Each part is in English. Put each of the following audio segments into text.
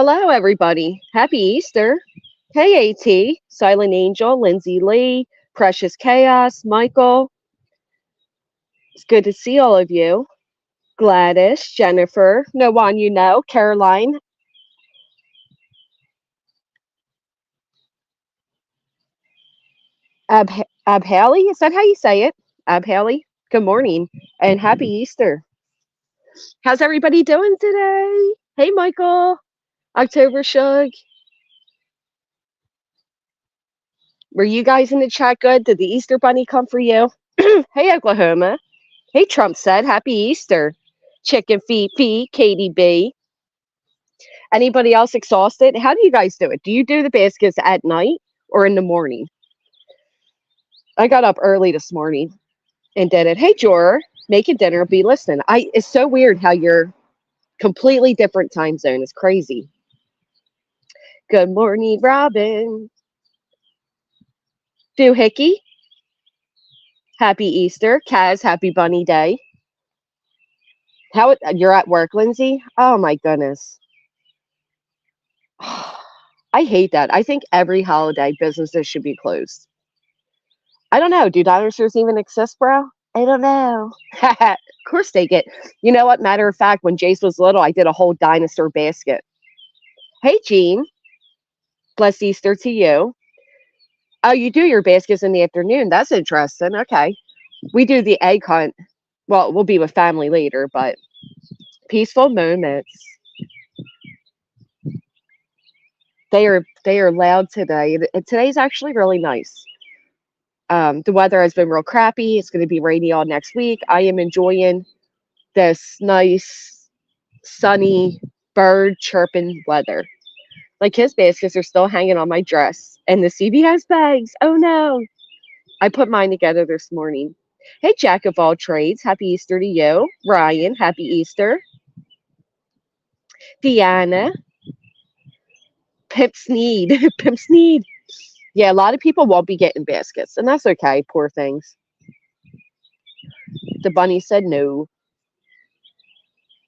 Hello, everybody. Happy Easter. Hey, AT, Silent Angel, Lindsay Lee, Precious Chaos, Michael. It's good to see all of you. Gladys, Jennifer, no one you know, Caroline, Ab, Haley. Is that how you say it? Ab Haley. Good morning and happy Easter. How's everybody doing today? Hey, Michael. October Shug. Were you guys in the chat good? Did the Easter Bunny come for you? Hey, Oklahoma. Hey, Trump said, Happy Easter. Chicken feet, feet, Katie B. Anybody else exhausted? How do you guys do it? Do you do the baskets at night or in the morning? I got up early this morning and did it. Hey, Jor, making dinner, be listening. It's so weird how you're completely different time zone. It's crazy. Good morning, Robin. Doohickey, happy Easter. Kaz, happy Bunny Day. You're at work, Lindsay? Oh my goodness. I hate that. I think every holiday businesses should be closed. I don't know. Do dinosaurs even exist, bro? I don't know. Of course they get. You know what? Matter of fact, when Jace was little, I did a whole dinosaur basket. Hey, Jean. Blessed Easter to you. Oh, you do your baskets in the afternoon. That's interesting. Okay. We do the egg hunt. Well, we'll be with family later, but peaceful moments. They are loud today. Today's actually really nice. The weather has been real crappy. It's going to be rainy all next week. I am enjoying this nice, sunny, bird chirping weather. Like his baskets are still hanging on my dress, and the CVS bags. Oh no! I put mine together this morning. Hey, Jack of all trades. Happy Easter to you. Ryan, happy Easter. Deanna. Pimp Sneed. Pimp Sneed. Yeah, a lot of people won't be getting baskets, and that's okay. Poor things. The bunny said no.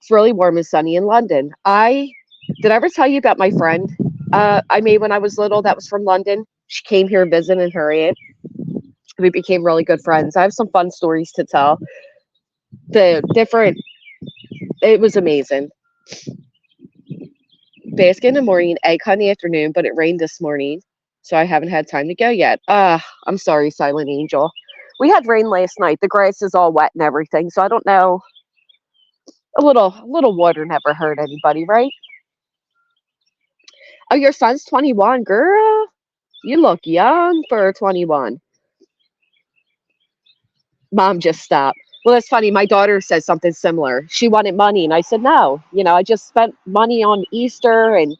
It's really warm and sunny in London. Did I ever tell you about my friend I made when I was little that was from London? She came here visiting her aunt. We became really good friends. I have some fun stories to tell. It was amazing. Basket in the morning, egg hunt in the afternoon, but it rained this morning, so I haven't had time to go yet. I'm sorry, Silent Angel. We had rain last night. The grass is all wet and everything, so I don't know. A little water never hurt anybody, right? Oh, your son's 21, girl. You look young for 21. Mom just stopped. Well, that's funny. My daughter said something similar. She wanted money, and I said no. I just spent money on Easter, and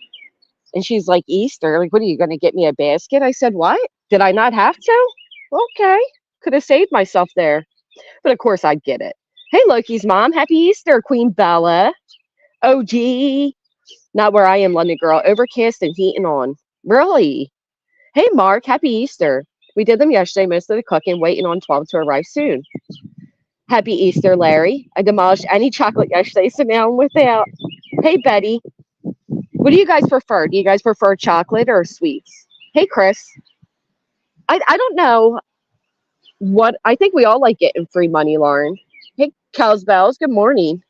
she's like, Easter? Like, what are you going to get me a basket? I said, what? Did I not have to? Okay, could have saved myself there, but of course I get it. Hey, Loki's mom, happy Easter, Queen Bella. OG. Not where I am, London girl. Overcast and heating on. Really? Hey, Mark, happy Easter. We did them yesterday, most of the cooking, waiting on 12 to arrive soon. Happy Easter, Larry. I demolished any chocolate yesterday, so now I'm without. Hey, Betty. What do you guys prefer? Do you guys prefer chocolate or sweets? Hey, Chris. I don't know what. I think we all like getting free money, Lauren. Hey, Cows Bells. Good morning.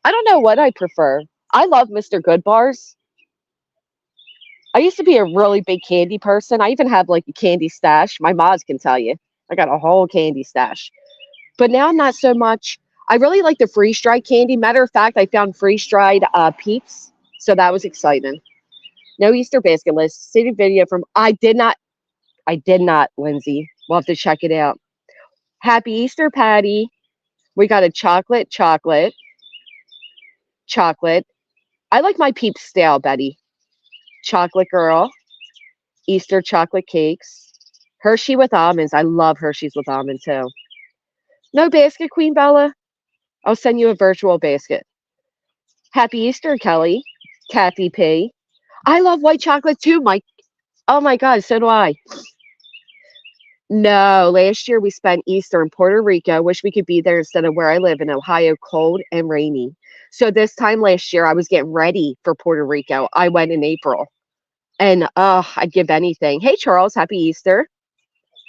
I don't know what I prefer. I love Mr. Good bars. I used to be a really big candy person. I even have like a candy stash. My mods can tell you. I got a whole candy stash. But now not so much. I really like the freeze dried candy. Matter of fact, I found freeze dried Peeps. So that was exciting. No Easter basket list. See the video from I did not, Lindsay. We'll have to check it out. Happy Easter, Patty. We got a chocolate. I like my Peeps stale, Betty. Chocolate girl. Easter chocolate cakes. Hershey with almonds. I love Hershey's with almond too. No basket, Queen Bella. I'll send you a virtual basket. Happy Easter, Kelly. Kathy P. I love white chocolate too, Mike. Oh my God, so do I. No, last year we spent Easter in Puerto Rico. Wish we could be there instead of where I live in Ohio, cold and rainy. So this time last year, I was getting ready for Puerto Rico. I went in April, and I'd give anything. Hey, Charles, happy Easter.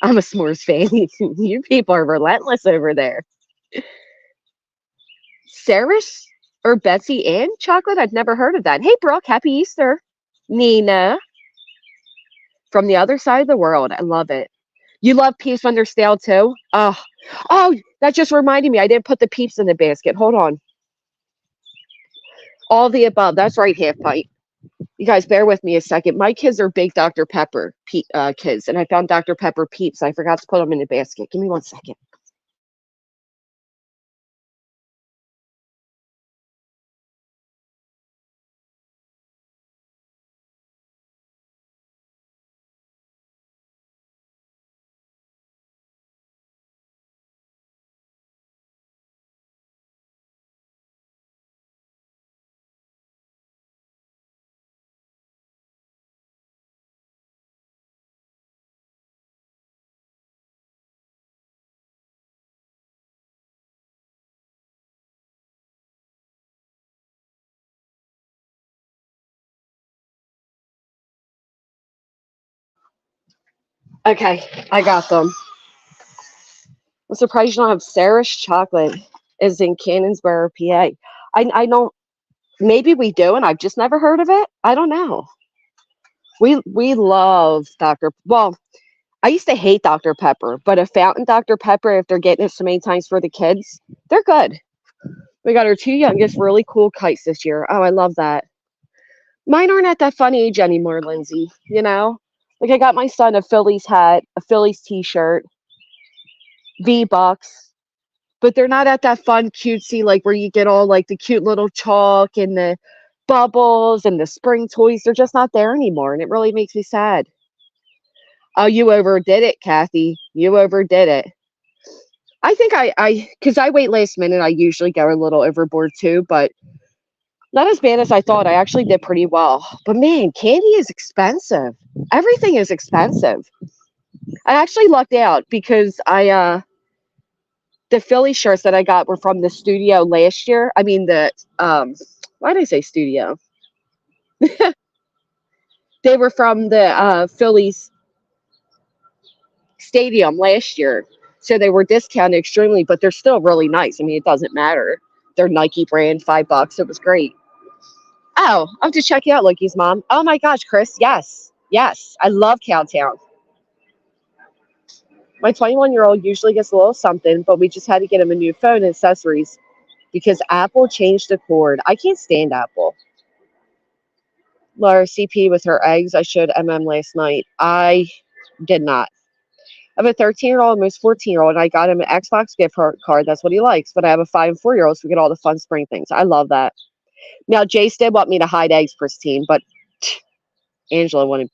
I'm a s'mores fan. You people are relentless over there. Sarah's or Betsy Ann chocolate? I've never heard of that. Hey, Brooke, happy Easter. Nina from the other side of the world. I love it. You love peeps when they're stale too? Oh, that just reminded me. I didn't put the peeps in the basket. Hold on. All the above. That's right, half pint. You guys, bear with me a second. My kids are big Dr. Pepper kids, and I found Dr. Pepper peeps. I forgot to put them in the basket. Give me one second. Okay, I got them. I'm surprised you don't have Sarah's chocolate. Is in Cannonsboro, PA. I don't. Maybe we do, and I've just never heard of it. I don't know. We love Dr. Well, I used to hate Dr. Pepper, but a fountain Dr. Pepper, if they're getting it so many times for the kids, they're good. We got our two youngest really cool kites this year. Oh, I love that. Mine aren't at that fun age anymore, Lindsay. You know, like I got my son a Phillies hat, a Phillies T-shirt, V-Bucks, but they're not at that fun cutesy like where you get all like the cute little chalk and the bubbles and the spring toys. They're just not there anymore, and it really makes me sad. Oh, you overdid it, Kathy. You overdid it. I think because I wait last minute, I usually go a little overboard too, but not as bad as I thought. I actually did pretty well. But man, candy is expensive. Everything is expensive. I actually lucked out because the Philly shirts that I got were from the studio last year. I mean why did I say studio? They were from the Phillies stadium last year. So they were discounted extremely, but they're still really nice. I mean, it doesn't matter. They're Nike brand, $5. It was great. Oh, I'll have to check you out, Loki's mom. Oh my gosh, Chris. Yes. Yes. I love Cowtown. My 21-year-old usually gets a little something, but we just had to get him a new phone and accessories because Apple changed the cord. I can't stand Apple. Laura CP with her eggs. I showed last night. I did not. I have a 13-year-old, almost 14-year-old, and I got him an Xbox gift card. That's what he likes. But I have a 5 and 4-year-old, so we get all the fun spring things. I love that. Now, Jace did want me to hide eggs, Christine, but Angela wanted.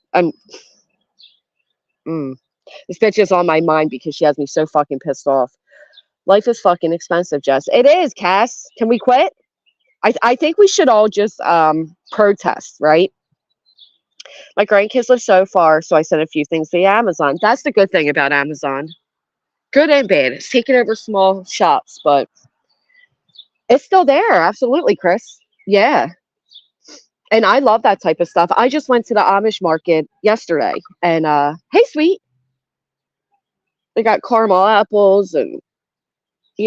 This bitch is on my mind because she has me so fucking pissed off. Life is fucking expensive, Jess. It is, Cass. Can we quit? I think we should all just protest, right? My grandkids live so far, so I sent a few things via Amazon. That's the good thing about Amazon. Good and bad. It's taking over small shops, but it's still there. Absolutely, Chris. Yeah. And I love that type of stuff. I just went to the Amish market yesterday and hey sweet. They got caramel apples and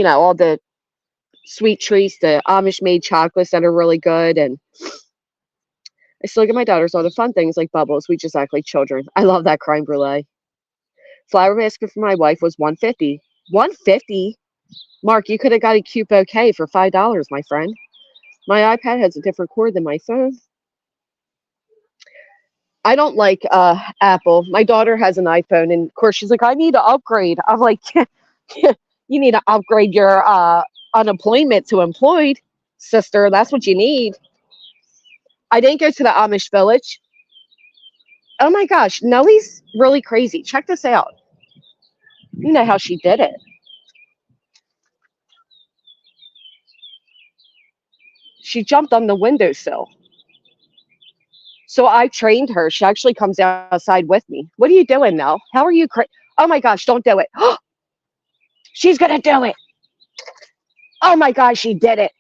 all the sweet treats, the Amish made chocolates that are really good. And I still get my daughters all the fun things like bubbles. We just act like children. I love that creme brulee. Flower basket for my wife was 150. 150? Mark, you could have got a cute bouquet for $5, my friend. My iPad has a different cord than my phone. I don't like Apple. My daughter has an iPhone, and of course she's like, I need to upgrade. I'm like, you need to upgrade your unemployment to employed, sister. That's what you need. I didn't go to the Amish village. Oh my gosh, Nellie's really crazy. Check this out. You know how she did it. She jumped on the windowsill. So I trained her. She actually comes outside with me. What are you doing, Nell? How are you? Oh my gosh, don't do it. She's going to do it. Oh my gosh, she did it.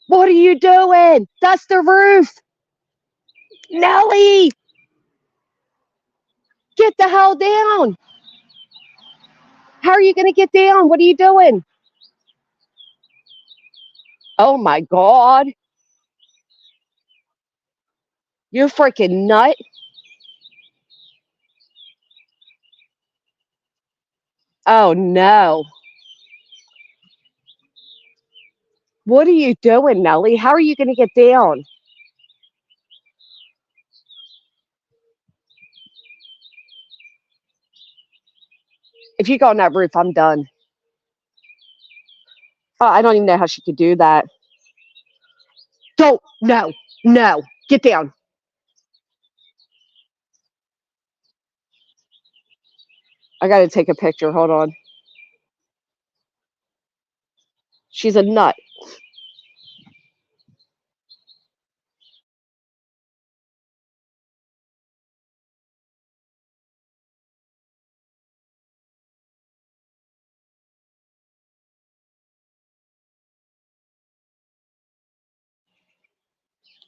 What are you doing? That's the roof. Nelly, get the hell down. How are you going to get down? What are you doing? Oh my God. You freaking nut. Oh no. What are you doing, Nelly? How are you going to get down? If you go on that roof, I'm done. Oh, I don't even know how she could do that. Don't. No. No. Get down. I got to take a picture. Hold on. She's a nut.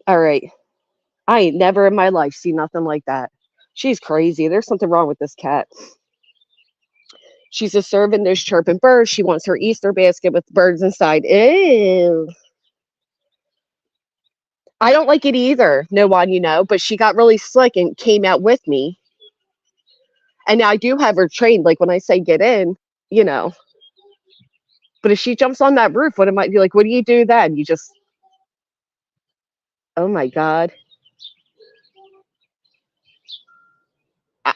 All right. I ain't never in my life seen nothing like that. She's crazy. There's something wrong with this cat. She's just serving those chirping birds. She wants her Easter basket with birds inside. Ew. I don't like it either. No one, but she got really slick and came out with me. And now I do have her trained. Like when I say get in, you know. But if she jumps on that roof, what am I be like? What do you do then? You just, oh my God. I,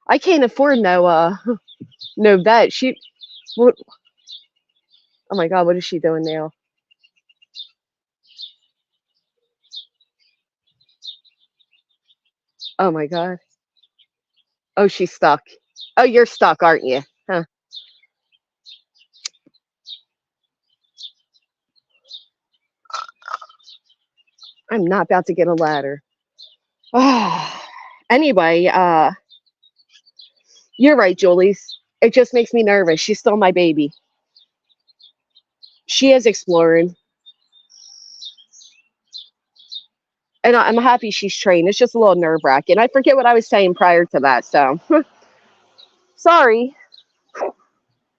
I can't afford no vet. What, oh my God, what is she doing now? Oh my God. Oh, she's stuck. Oh, you're stuck, aren't you? Huh. I'm not about to get a ladder. Anyway, you're right, Julie's. It just makes me nervous. She's still my baby. She is exploring, and I'm happy she's trained. It's just a little nerve wracking. I forget what I was saying prior to that, so sorry.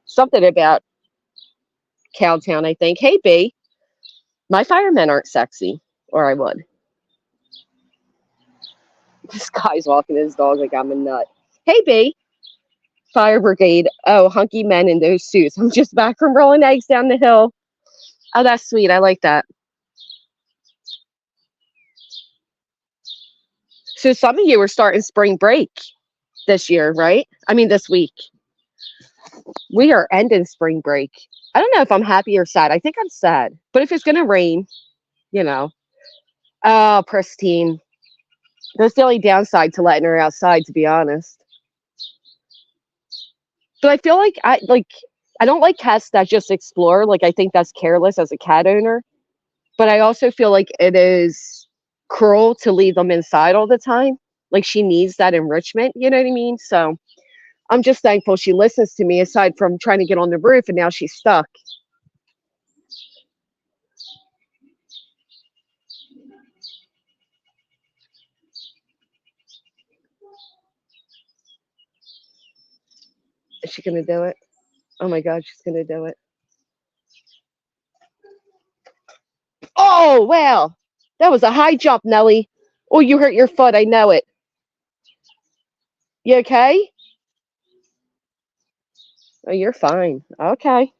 Something about Cowtown, I think. Hey, B, my firemen aren't sexy, or I would. This guy's walking his dog like I'm a nut. Hey, B, fire brigade. Oh, hunky men in those suits. I'm just back from rolling eggs down the hill. Oh, that's sweet. I like that. So some of you are starting spring break this year, right? I mean, this week. We are ending spring break. I don't know if I'm happy or sad. I think I'm sad. But if it's going to rain, you know, oh, pristine. That's the only downside to letting her outside, to be honest. But I feel like I don't like cats that just explore. Like I think that's careless as a cat owner. But I also feel like it is cruel to leave them inside all the time. Like she needs that enrichment, you know what I mean? So I'm just thankful she listens to me aside from trying to get on the roof and now she's stuck. Is she gonna do it? Oh my God, she's gonna do it. Oh wow. That was a high jump, Nelly. Oh, you hurt your foot, I know it. You okay? Oh, you're fine. Okay.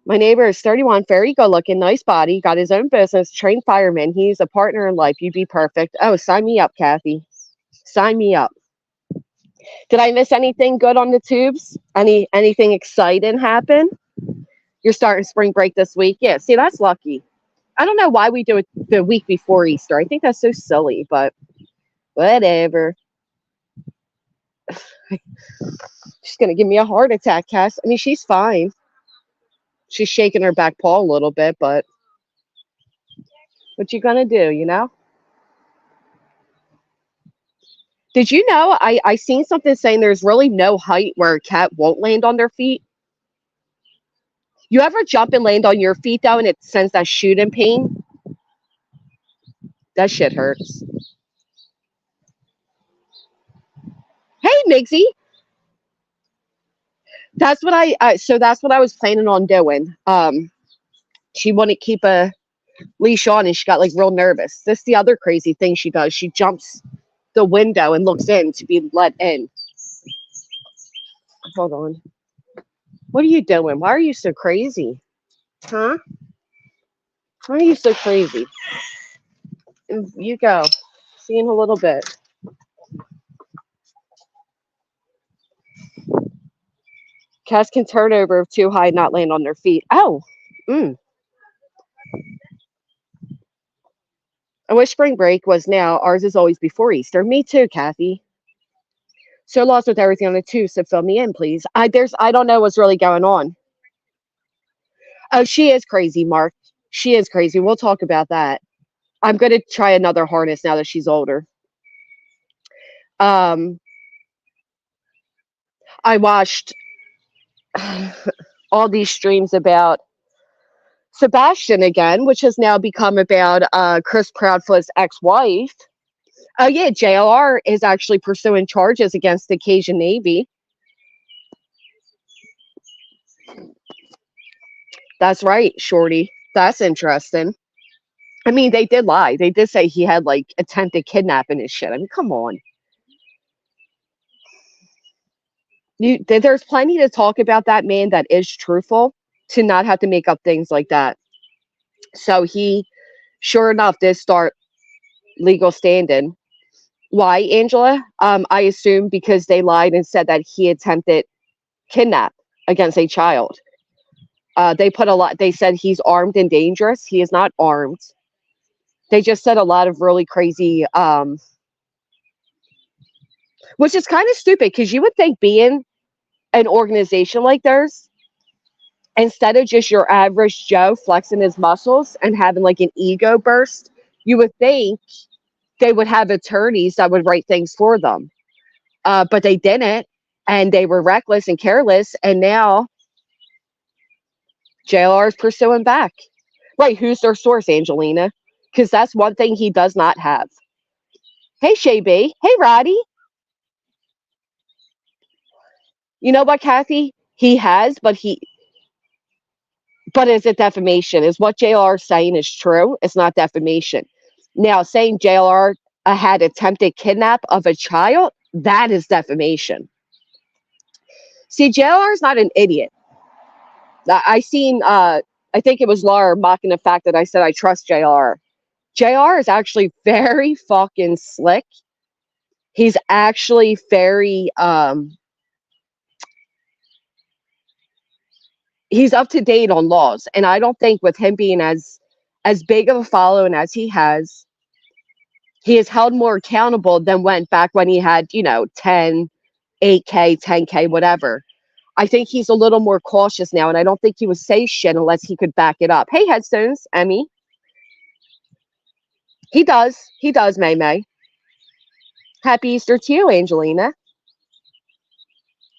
My neighbor is 31, very good looking, nice body, got his own business, trained fireman. He's a partner in life. You'd be perfect. Oh, sign me up, Kathy. Sign me up. Did I miss anything good on the tubes? Anything exciting happen? You're starting spring break this week. Yeah, see, that's lucky. I don't know why we do it the week before Easter. I think that's so silly, but whatever. She's gonna give me a heart attack, Cass. I mean, she's fine. She's shaking her back paw a little bit, but what you gonna do? Did you know I seen something saying there's really no height where a cat won't land on their feet? You ever jump and land on your feet though, and it sends that shooting pain? That shit hurts. Hey, Migsy, that's what so that's what I was planning on doing. She wouldn't keep a leash on, and she got like real nervous. This is the other crazy thing she does. She jumps the window and looks in to be let in. Hold on. What are you doing? Why are you so crazy? Huh? Why are you so crazy? You go. See you in a little bit. Cats can turn over if too high, not land on their feet. Oh, mm. I wish spring break was now. Ours is always before Easter. Me too, Kathy. So lost with everything on it too. So fill me in, please. I don't know what's really going on. Oh, she is crazy, Mark. She is crazy. We'll talk about that. I'm gonna try another harness now that she's older. Um, I watched all these streams about Sebastian again, which has now become about Chris Proudfoot's ex-wife. Oh yeah, JLR is actually pursuing charges against the Cajun Navy. That's right, Shorty. That's interesting. I mean, they did lie. They did say he had like attempted kidnapping and shit. I mean, come on. There's plenty to talk about that man that is truthful to not have to make up things like that. So he, sure enough, did start legal standing. Why, Angela? I assume because they lied and said that he attempted kidnap against a child. They put a lot. They said he's armed and dangerous. He is not armed. They just said a lot of really crazy, which is kind of stupid because you would think being an organization like theirs, instead of just your average Joe flexing his muscles and having like an ego burst, you would think they would have attorneys that would write things for them. But they didn't, and they were reckless and careless. And now JLR is pursuing back. Right? Who's their source, Angelina? Because that's one thing he does not have. Hey, Shay B. Hey, Roddy. You know what, Kathy? He has, but is it defamation? Is what JLR is saying is true? It's not defamation. Now, saying JLR had attempted kidnap of a child, that is defamation. See, JLR is not an idiot. I seen, I think it was Laura mocking the fact that I said I trust JLR. JLR is actually very fucking slick. He's actually very, he's up to date on laws, and I don't think with him being as big of a following as he is held more accountable than went back when he had 10, 8K, 10K, whatever. I think he's a little more cautious now, and I don't think he would say shit unless he could back it up. Hey, Headstones, Emmy. He does, May May. Happy Easter to you, Angelina.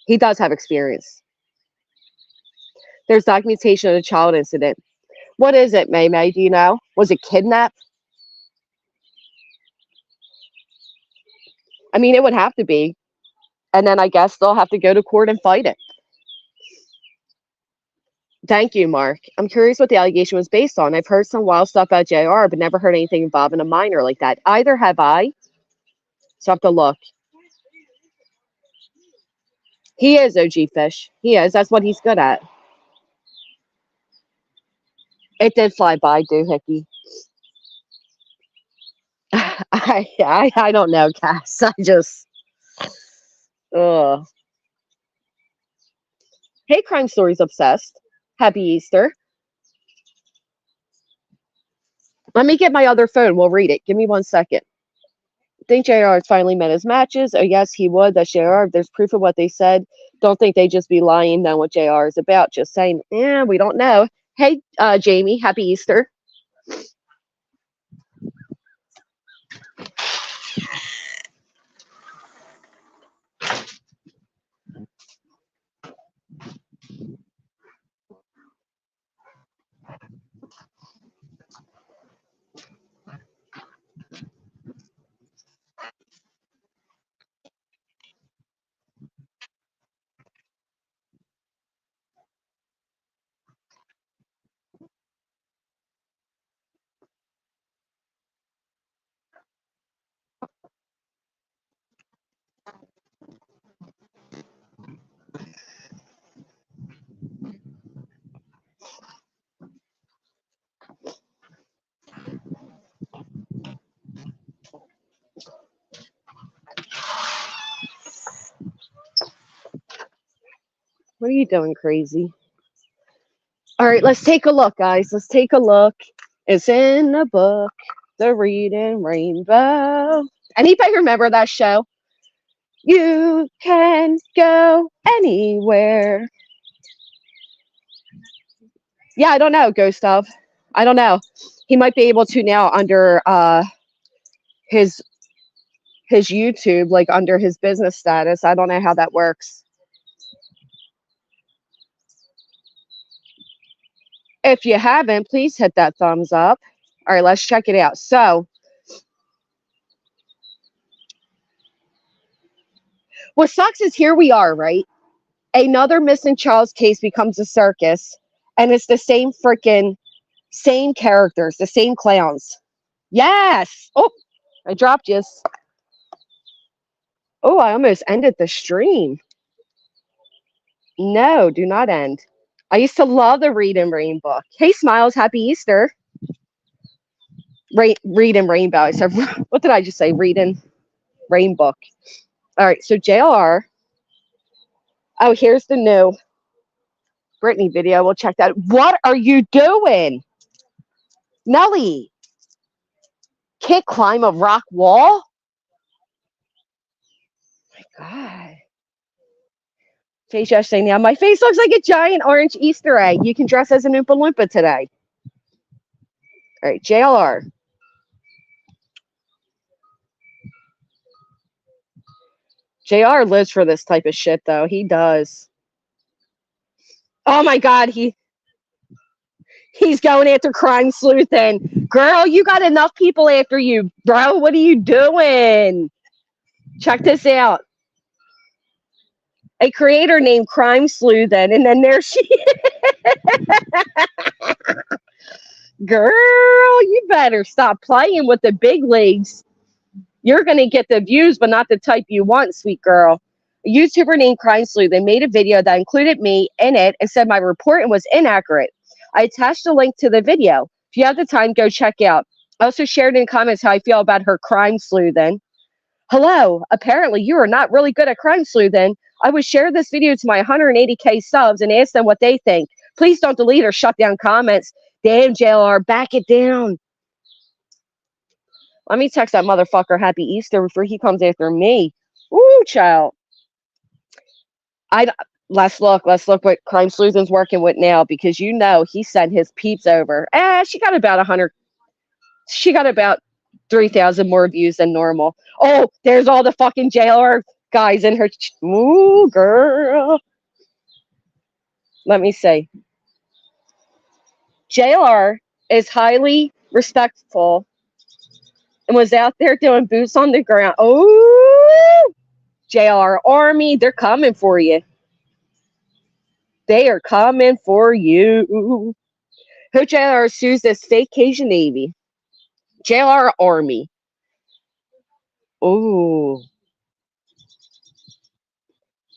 He does have experience. There's documentation of a child incident. What is it, May May? Do you know? Was it kidnapped? I mean, it would have to be. And then I guess they'll have to go to court and fight it. Thank you, Mark. I'm curious what the allegation was based on. I've heard some wild stuff about JR, but never heard anything involving a minor like that. Either have I. So I have to look. He is OG Fish. He is. That's what he's good at. It did fly by, doohickey. I don't know, Cass. I just. Ugh. Hey, Crime Stories Obsessed. Happy Easter. Let me get my other phone. We'll read it. Give me 1 second. Think JR has finally met his matches? Oh, yes, he would. That's JR. There's proof of what they said. Don't think they just be lying, know what JR is about. Just saying, we don't know. Hey, Jamie, happy Easter. What are you doing, crazy? All right, let's take a look, guys. Let's take a look. It's in the book, The Reading Rainbow. Anybody remember that show? You can go anywhere. Yeah, I don't know, Ghost of. I don't know. He might be able to now under his his YouTube, like under his business status. I don't know how that works. If you haven't, please hit that thumbs up. All right, let's check it out. So, what sucks is here we are, right? Another missing Charles case becomes a circus, and it's the same freaking same characters, the same clowns. Yes. Oh, I dropped you. Oh, I almost ended the stream. No, do not end. I used to love the Read and Rain book. Hey, Smiles, happy Easter. Read and Rainbow. I said, what did I just say? Read and Rain book. All right, so JLR. Oh, here's the new Britney video. We'll check that. What are you doing? Nelly, can't climb a rock wall? My God. Face yesterday now. My face looks like a giant orange Easter egg. You can dress as an Oompa Loompa today. All right, JLR. JR lives for this type of shit, though. He does. Oh my God, he's going after crime sleuthing. Girl, you got enough people after you, bro. What are you doing? Check this out. A creator named Crime Sleuthing, and then there she Girl, you better stop playing with the big leagues. You're going to get the views, but not the type you want, sweet girl. A YouTuber named Crime Sleuth, they made a video that included me in it and said my reporting was inaccurate. I attached a link to the video. If you have the time, go check out. I also shared in comments how I feel about her crime sleuthing. Hello, apparently you are not really good at crime sleuthing. I would share this video to my 180K subs and ask them what they think. Please don't delete or shut down comments. Damn, JLR, back it down. Let me text that motherfucker happy Easter before he comes after me. Ooh, child. Let's look what Crime Sleuthing's working with now, because you know he sent his peeps over. She got about 100. She got about 3,000 more views than normal. Oh, there's all the fucking JLR guys in her. Ooh, girl. Let me see. JLR is highly respectful and was out there doing boots on the ground. Oh, JLR Army, they're coming for you. They are coming for you. Who JLR sues this fake Cajun Navy? JLR Army. Ooh.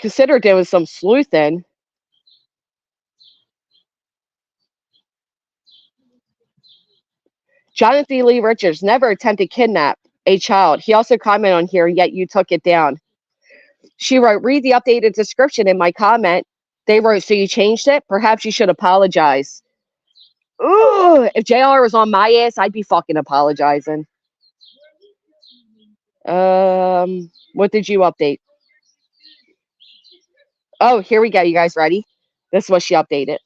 Consider doing some sleuthing. Jonathan Lee Richards never attempted to kidnap a child. He also commented on here, yet you took it down. She wrote, read the updated description in my comment. They wrote, so you changed it? Perhaps you should apologize. Ooh, if JLR was on my ass, I'd be fucking apologizing. What did you update? Oh, here we go. You guys ready? This is what she updated.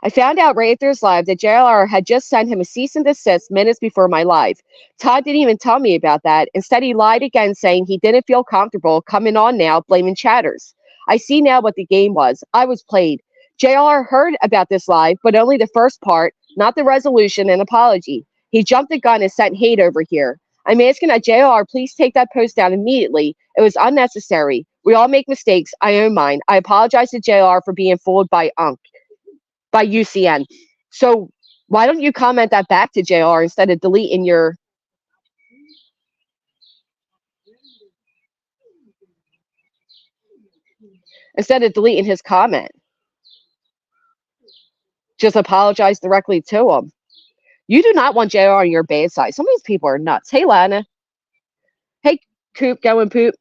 I found out right after his live that JLR had just sent him a cease and desist minutes before my live. Todd didn't even tell me about that. Instead, he lied again, saying he didn't feel comfortable coming on now, blaming chatters. I see now what the game was. I was played. JLR heard about this live, but only the first part, not the resolution and apology. He jumped the gun and sent hate over here. I'm asking that JLR please take that post down immediately. It was unnecessary. We all make mistakes. I own mine. I apologize to JLR for being fooled by UCN. So why don't you comment that back to JR instead of deleting his comment? Just apologize directly to him. You do not want JR on your bad side. Some of these people are nuts. Hey, Lana. Hey, Coop, going poop.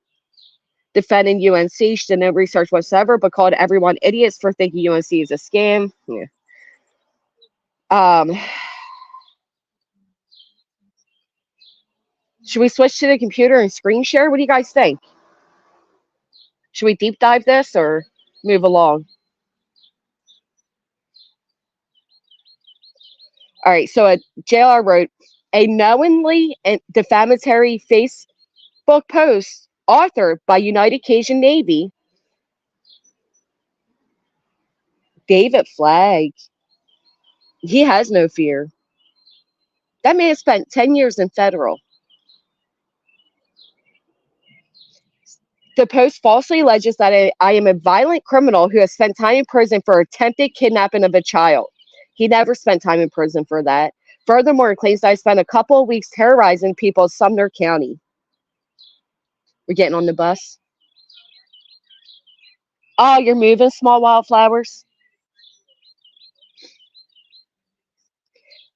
defending UNC. She did no research whatsoever, but called everyone idiots for thinking UNC is a scam. Yeah. Um, should we switch to the computer and screen share? What do you guys think? Should we deep dive this or move along? All right, so JLR wrote a knowingly and defamatory Facebook post authored by United Cajun Navy David Flagg. He has no fear. That man spent 10 years in federal. The post falsely alleges that I am a violent criminal who has spent time in prison for attempted kidnapping of a child. He never spent time in prison for that. Furthermore, it claims that I spent a couple of weeks terrorizing people in Sumner County. We're getting on the bus. Oh, you're moving, small wildflowers.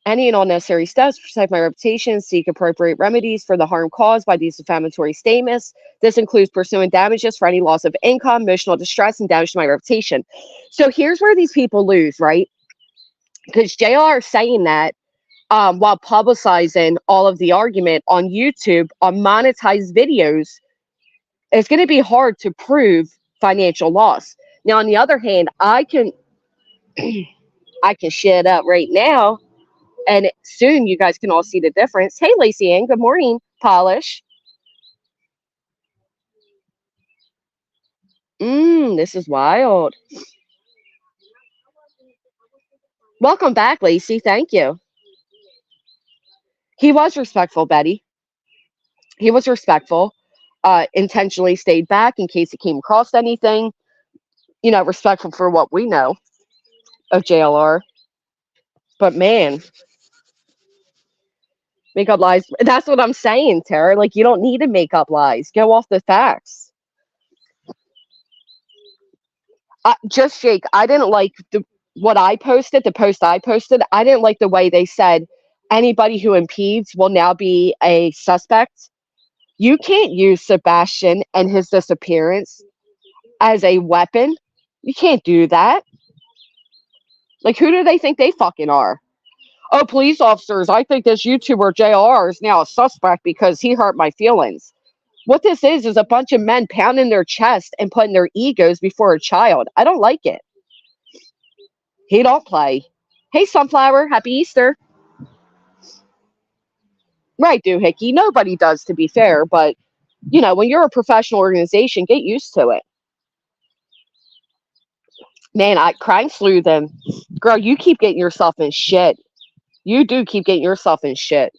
Any and all necessary steps to protect my reputation, seek appropriate remedies for the harm caused by these defamatory statements. This includes pursuing damages for any loss of income, emotional distress, and damage to my reputation. So here's where these people lose, right? Because JLR is saying that while publicizing all of the argument on YouTube on monetized videos, it's going to be hard to prove financial loss. Now, on the other hand, I can shit up right now, and soon you guys can all see the difference. Hey, Lacey Ann, good morning. Polish. This is wild. Welcome back, Lacey. Thank you. He was respectful, Betty. He was respectful. Intentionally stayed back in case it came across anything. You know, respectful for what we know of JLR. But man, make up lies. That's what I'm saying, Tara. Like, you don't need to make up lies. Go off the facts. Just Jake, I didn't like the post I posted. I didn't like the way they said anybody who impedes will now be a suspect. You can't use Sebastian and his disappearance as a weapon. You can't do that. Like, who do they think they fucking are? Oh, police officers, I think this YouTuber JR is now a suspect because he hurt my feelings. What this is a bunch of men pounding their chest and putting their egos before a child. I don't like it. He don't play. Hey, Sunflower, happy Easter. Right, Doohickey. Nobody does, to be fair, but, you know, when you're a professional organization, get used to it. Man, crime slew them. Girl, you keep getting yourself in shit. You do keep getting yourself in shit.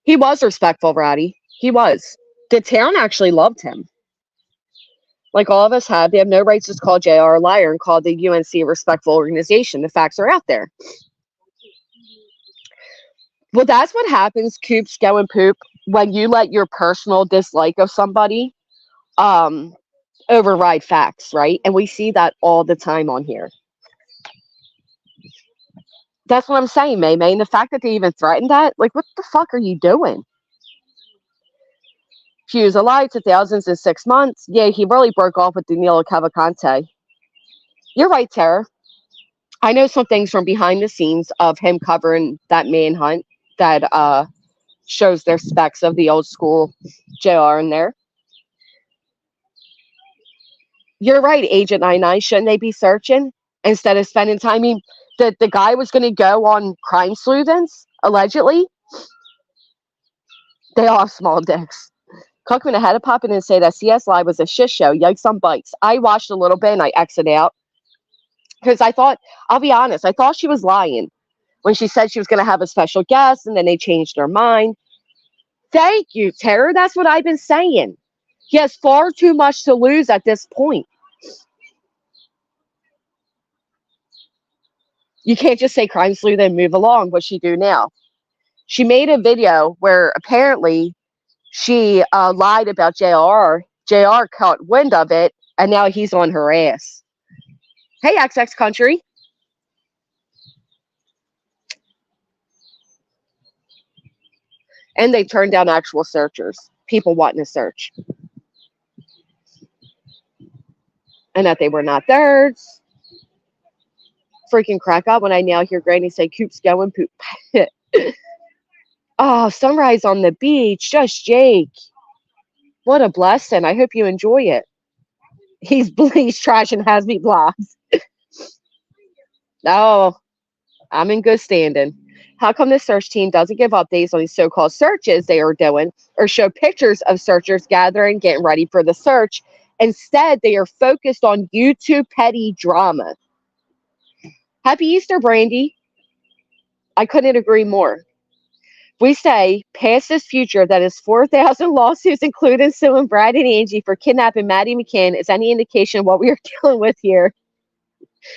He was respectful, Roddy. He was. The town actually loved him. Like all of us have, they have no rights to just call JR a liar and call the UNC a respectful organization. The facts are out there. Well, that's what happens, Coops, Go and Poop, when you let your personal dislike of somebody override facts, right? And we see that all the time on here. That's what I'm saying, May. And the fact that they even threatened that, like, what the fuck are you doing? Fuse alive to thousands in 6 months. Yeah, he really broke off with Danilo Cavalcante. You're right, Tara. I know some things from behind the scenes of him covering that manhunt that shows their specs of the old school JR in there. You're right, Agent 99. Shouldn't they be searching instead of spending time? I mean, the guy was going to go on crime sleuthings, allegedly. They all have small dicks. Cookman had to pop in and say that CS Live was a shit show. Yikes on bikes. I watched a little bit and I exited out because I thought, I'll be honest, I thought she was lying when she said she was going to have a special guest and then they changed their mind. Thank you, Tara. That's what I've been saying. He has far too much to lose at this point. You can't just say crime sleuth and move along. What'd she do now? She made a video where apparently she lied about JR. JR caught wind of it, and now he's on her ass. Hey, XX Country. And they turned down actual searchers. People wanting to search. and that they were not theirs. Freaking crack up when I now hear Granny say, Coop's going poop. Oh, sunrise on the beach. Just Jake. What a blessing. I hope you enjoy it. He's trash and has me blocked. Oh, I'm in good standing. How come the search team doesn't give updates on these so-called searches they are doing or show pictures of searchers gathering, getting ready for the search? Instead, they are focused on YouTube petty drama. Happy Easter, Brandy. I couldn't agree more. We say past this future that is 4,000 lawsuits, including suing Brad and Angie for kidnapping Maddie McCann, is any indication of what we are dealing with here.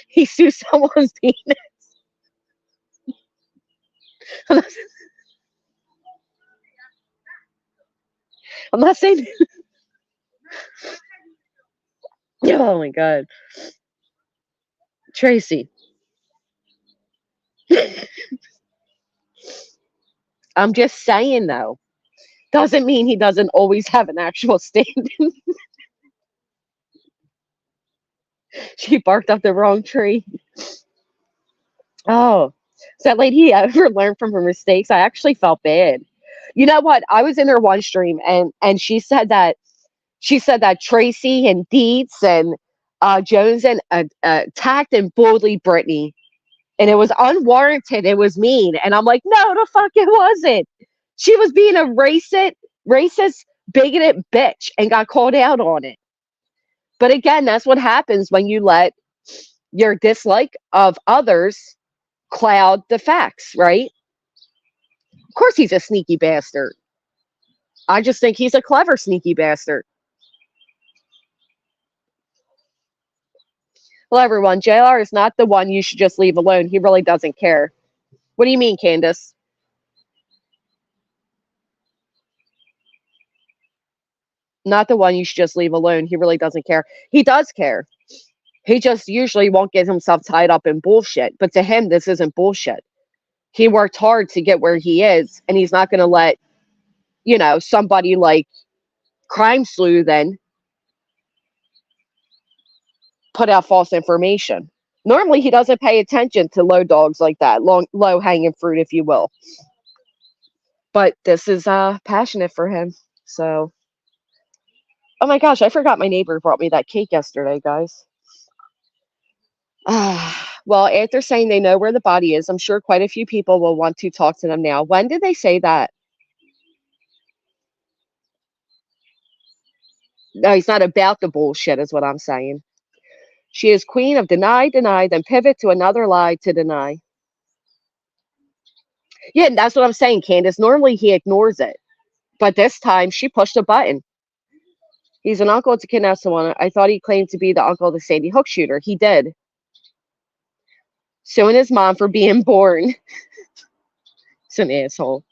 He sued someone's penis. I'm not saying. Oh my God. Tracy. I'm just saying, though. Doesn't mean he doesn't always have an actual stand. She barked up the wrong tree. Oh, so that lady ever learned from her mistakes? I actually felt bad. You know what? I was in her one stream and she said that Tracy and Dietz and Jones and attacked and bullied Brittany, and it was unwarranted. It was mean, and I'm like, no, the fuck, it wasn't. She was being a racist, bigoted bitch, and got called out on it. But again, that's what happens when you let your dislike of others cloud the facts, right? Of course, he's a sneaky bastard. I just think he's a clever, sneaky bastard. Hello, everyone. JLR is not the one you should just leave alone. He really doesn't care. What do you mean, Candace? Not the one you should just leave alone. He really doesn't care. He does care. He just usually won't get himself tied up in bullshit. But to him, this isn't bullshit. He worked hard to get where he is, and he's not going to let, somebody like Crime Slew then put out false information. Normally, he doesn't pay attention to low dogs like that, low hanging fruit, if you will. But this is passionate for him. So, oh my gosh, I forgot my neighbor brought me that cake yesterday, guys. Well, after saying they know where the body is, I'm sure quite a few people will want to talk to them now. When did they say that? No, he's not about the bullshit, is what I'm saying. She is queen of deny, then pivot to another lie to deny. Yeah, that's what I'm saying, Candace. Normally he ignores it, but this time she pushed a button. He's an uncle to kidnap someone. I thought he claimed to be the uncle of the Sandy Hook shooter. He did. Suing his mom for being born. He's an asshole.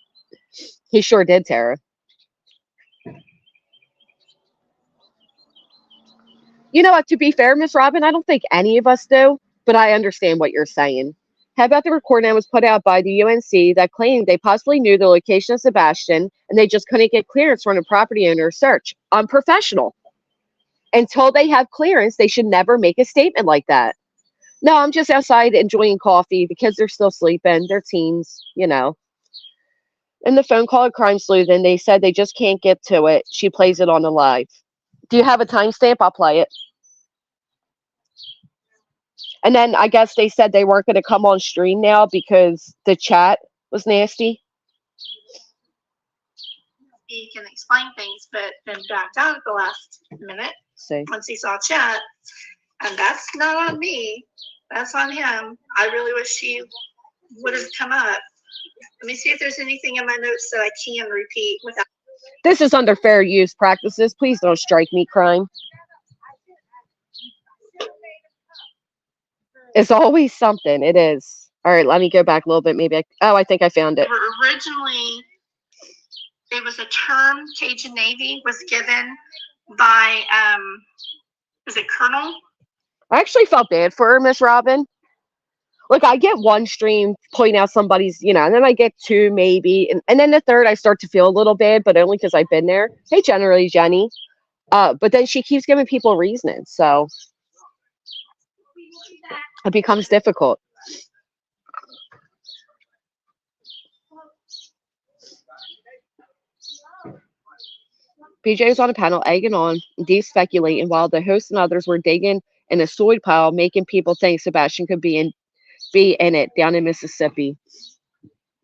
He sure did, Tara. You know what? To be fair, Miss Robin, I don't think any of us do, but I understand what you're saying. How about the recording that was put out by the UNC that claimed they possibly knew the location of Sebastian and they just couldn't get clearance from the property owner search? Unprofessional. Until they have clearance, they should never make a statement like that. No, I'm just outside enjoying coffee because they're still sleeping. They're teens, In the phone call at Crime Sleuth, and they said they just can't get to it. She plays it on the live. Do you have a timestamp? I'll play it. And then I guess they said they weren't going to come on stream now because the chat was nasty. He can explain things, but then backed out at the last minute once he saw chat. And that's not on me. That's on him. I really wish he would have come up. Let me see if there's anything in my notes that I can repeat without. This is under fair use practices. Please don't strike me, crime. It's always something. It is. All right, let me go back a little bit. Maybe I think I found it. Originally, it was a term Cajun Navy was given by, was it Colonel? I actually felt bad for her, Miss Robin. Look, I get one stream pointing out somebody's, and then I get two maybe. And then the third, I start to feel a little bad, but only because I've been there. Hey, generally, Jenny. But then she keeps giving people reasoning. So It becomes difficult. BJ was on a panel egging on, deep speculating, while the host and others were digging in a soy pile, making people think Sebastian could be in it down in Mississippi.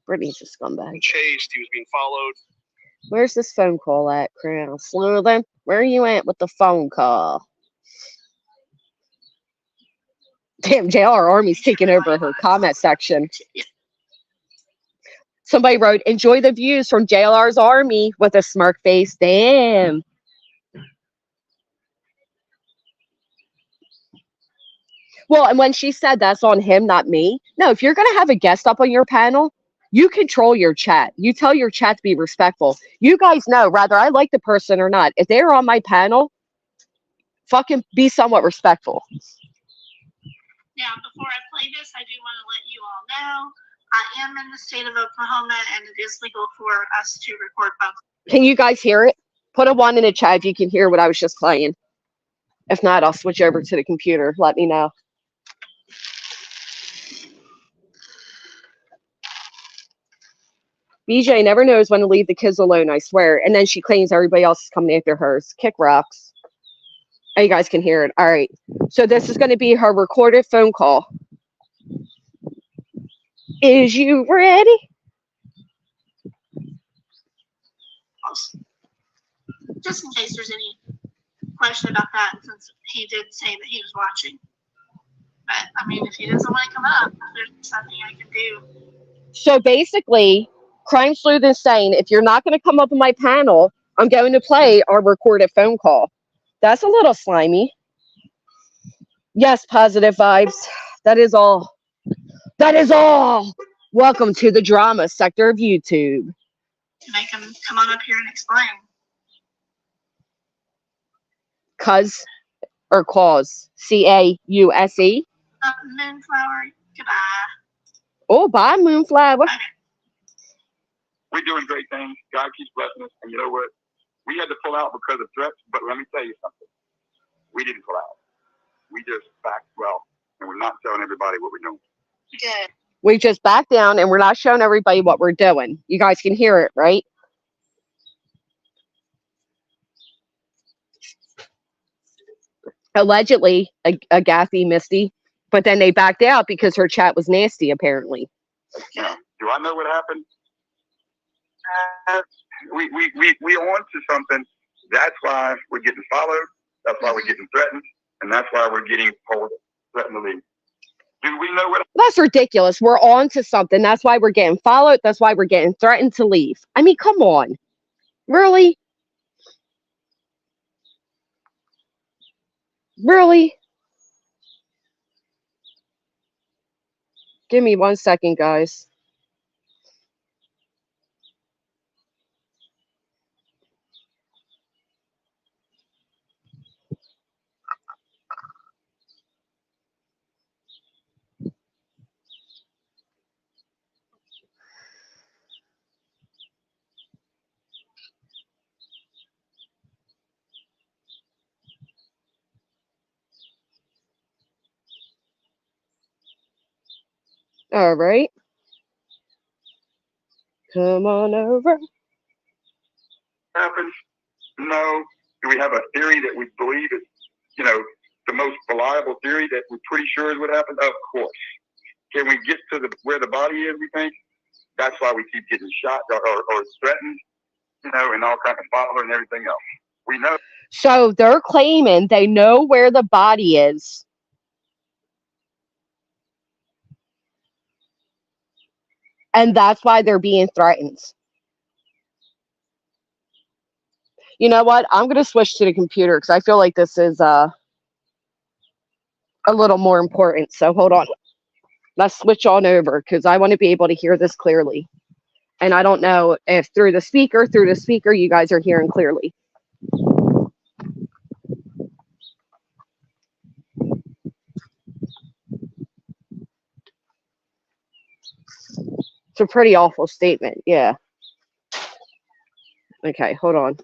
Brittany's a scumbag. Chased. He was being followed. Where's this phone call at, Crown? Sleuthing? Where are you at with the phone call? Damn, JLR Army's taking over her comment section. Somebody wrote, enjoy the views from JLR's Army with a smirk face. Damn. Well, and when she said that's on him, not me. No, if you're going to have a guest up on your panel, you control your chat. You tell your chat to be respectful. You guys know, whether I like the person or not, if they're on my panel, fucking be somewhat respectful. Now, before I play this, I do want to let you all know I am in the state of Oklahoma, and it is legal for us to record phone. Can you guys hear it? Put a 1 in the chat if you can hear what I was just playing. If not, I'll switch over to the computer. Let me know. BJ never knows when to leave the kids alone, I swear. And then she claims everybody else is coming after hers. Kick rocks. Oh, you guys can hear it. All right. So this is going to be her recorded phone call. Is you ready? Just in case there's any question about that, since he did say that he was watching. But, I mean, if he doesn't want to come up, there's nothing I can do. So basically, Crime Sleuth is saying, if you're not going to come up on my panel, I'm going to play our recorded phone call. That's a little slimy. Yes, positive vibes. That is all. That is all. Welcome to the drama sector of YouTube. Can I come on up here and explain? Cuz or cause. C-A-U-S-E. Moonflower, goodbye. Oh, bye, Moonflower. Okay. We're doing great things. God keeps blessing us. And you know what? We had to pull out because of threats, but let me tell you something. We didn't pull out. We just backed well, and we're not telling everybody what we're doing. Good. We just backed down, and we're not showing everybody what we're doing. You guys can hear it, right? Allegedly, a gaffy Misty, but then they backed out because her chat was nasty, apparently. Now, do I know what happened? We on to something. That's why we're getting followed. That's why we're getting threatened, and that's why we're getting told threatened to leave. Do we know what? That's ridiculous. We're on to something. That's why we're getting followed. That's why we're getting threatened to leave. I mean, come on. Really? Really? Give me 1 second, guys. All right. Come on over. Happens? No. Do we have a theory that we believe is, the most reliable theory that we're pretty sure is what happened? Of course. Can we get to where the body is, we think? That's why we keep getting shot or threatened, and all kinds of follow and everything else. We know. So they're claiming they know where the body is. And that's why they're being threatened. You know what? I'm going to switch to the computer because I feel like this is a little more important. So hold on. Let's switch on over because I want to be able to hear this clearly. And I don't know if through the speaker, you guys are hearing clearly. It's a pretty awful statement. Yeah. Okay, hold on.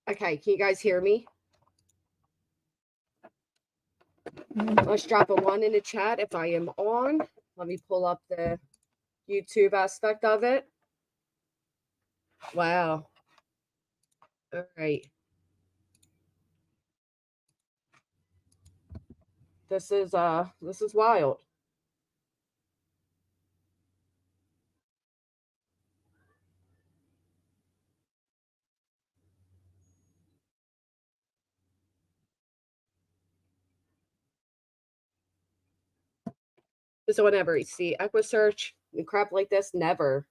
Okay, can you guys hear me? Let's drop a 1 in the chat if I am on. Let me pull up the YouTube aspect of it. Wow. All right. This is wild. So whenever you see EquiSearch and crap like this, never.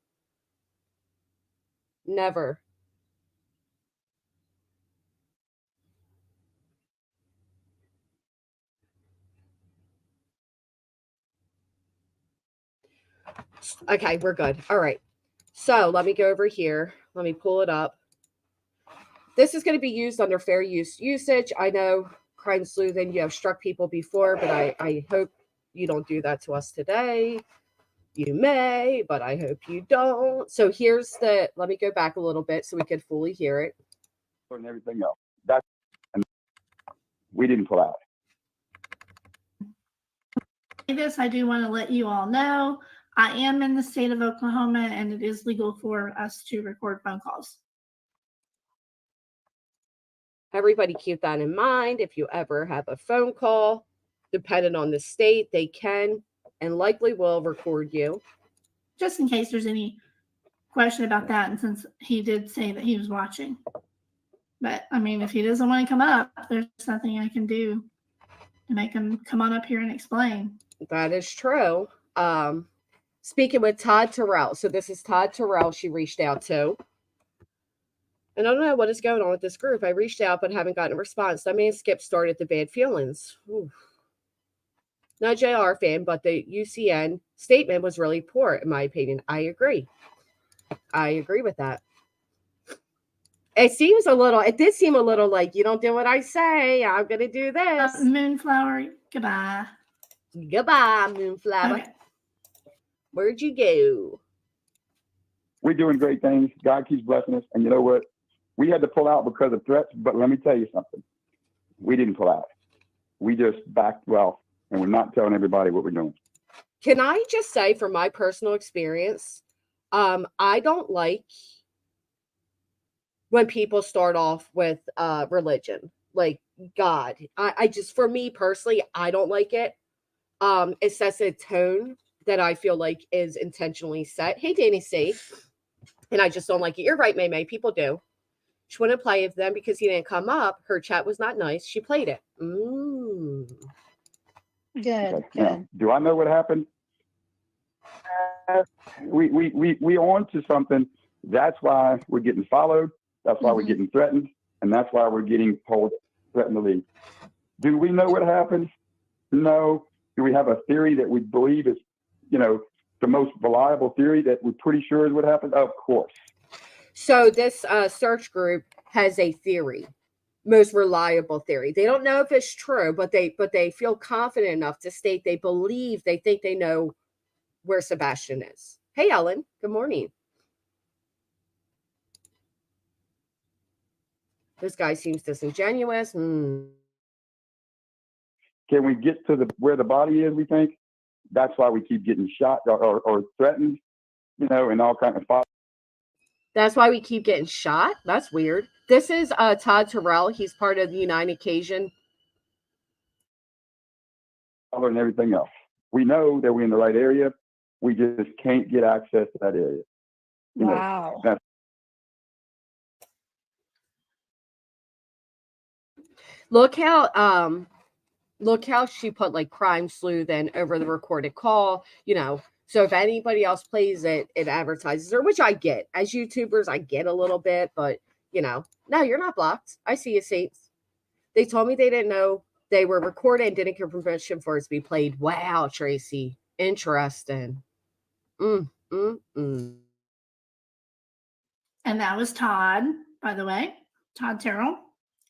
Okay, we're good. All right. So let me go over here. Let me pull it up. This is going to be used under fair use usage. I know, crime sleuthing, you have struck people before, but I hope you don't do that to us today. You may, but I hope you don't. So here's let me go back a little bit so we can fully hear it. And everything else. We didn't pull out. This, I do want to let you all know, I am in the state of Oklahoma, and it is legal for us to record phone calls. Everybody keep that in mind. If you ever have a phone call, depending on the state, they can and likely will record you. Just in case there's any question about that, and since he did say that he was watching. But, I mean, if he doesn't want to come up, there's nothing I can do to make him come on up here and explain. That is true. Speaking with Todd Terrell. So this is Todd Terrell she reached out to. And I don't know what is going on with this group. I reached out but haven't gotten a response. That means Skip started the bad feelings. Ooh. Not a JLR fan, but the UCN statement was really poor, in my opinion. I agree with that. It did seem a little like, you don't do what I say, I'm going to do this. Moonflower, goodbye. Goodbye, Moonflower. Okay. Where'd you go? We're doing great things. God keeps blessing us. And you know what? We had to pull out because of threats, but let me tell you something. We didn't pull out. We just backed well, and we're not telling everybody what we're doing. Can I just say, from my personal experience, I don't like when people start off with religion, like God. I just, for me personally, I don't like it. It sets a tone that I feel like is intentionally set. Hey, Danny C. And I just don't like it. You're right, May. People do. She wouldn't play with them because he didn't come up. Her chat was not nice. She played it. Good. Okay. Now, do I know what happened? We on to something. That's why we're getting followed. That's why we're getting threatened. And that's why we're getting told, threatened to leave. Do we know what happened? No. Do we have a theory that we believe is, the most reliable theory that we're pretty sure is what happened? Of course. So this search group has a theory, most reliable theory. They don't know if it's true, but they feel confident enough to state they think they know where Sebastian is. Hey, Ellen. Good morning. This guy seems disingenuous. Can we get to where the body is, we think? That's why we keep getting shot or threatened, and all kinds of. That's why we keep getting shot? That's weird. This is Todd Terrell. He's part of the United Cajun. And everything else. We know that we're in the right area. We just can't get access to that area. Wow. Look how she put like crime sleuth in over the recorded call, So if anybody else plays it, it advertises her, which I get. As YouTubers, I get a little bit, but no, you're not blocked. I see you, Saints. They told me they didn't know they were recorded and didn't give permission for it to be played. Wow, Tracy. Interesting. And that was Todd, by the way. Todd Terrell.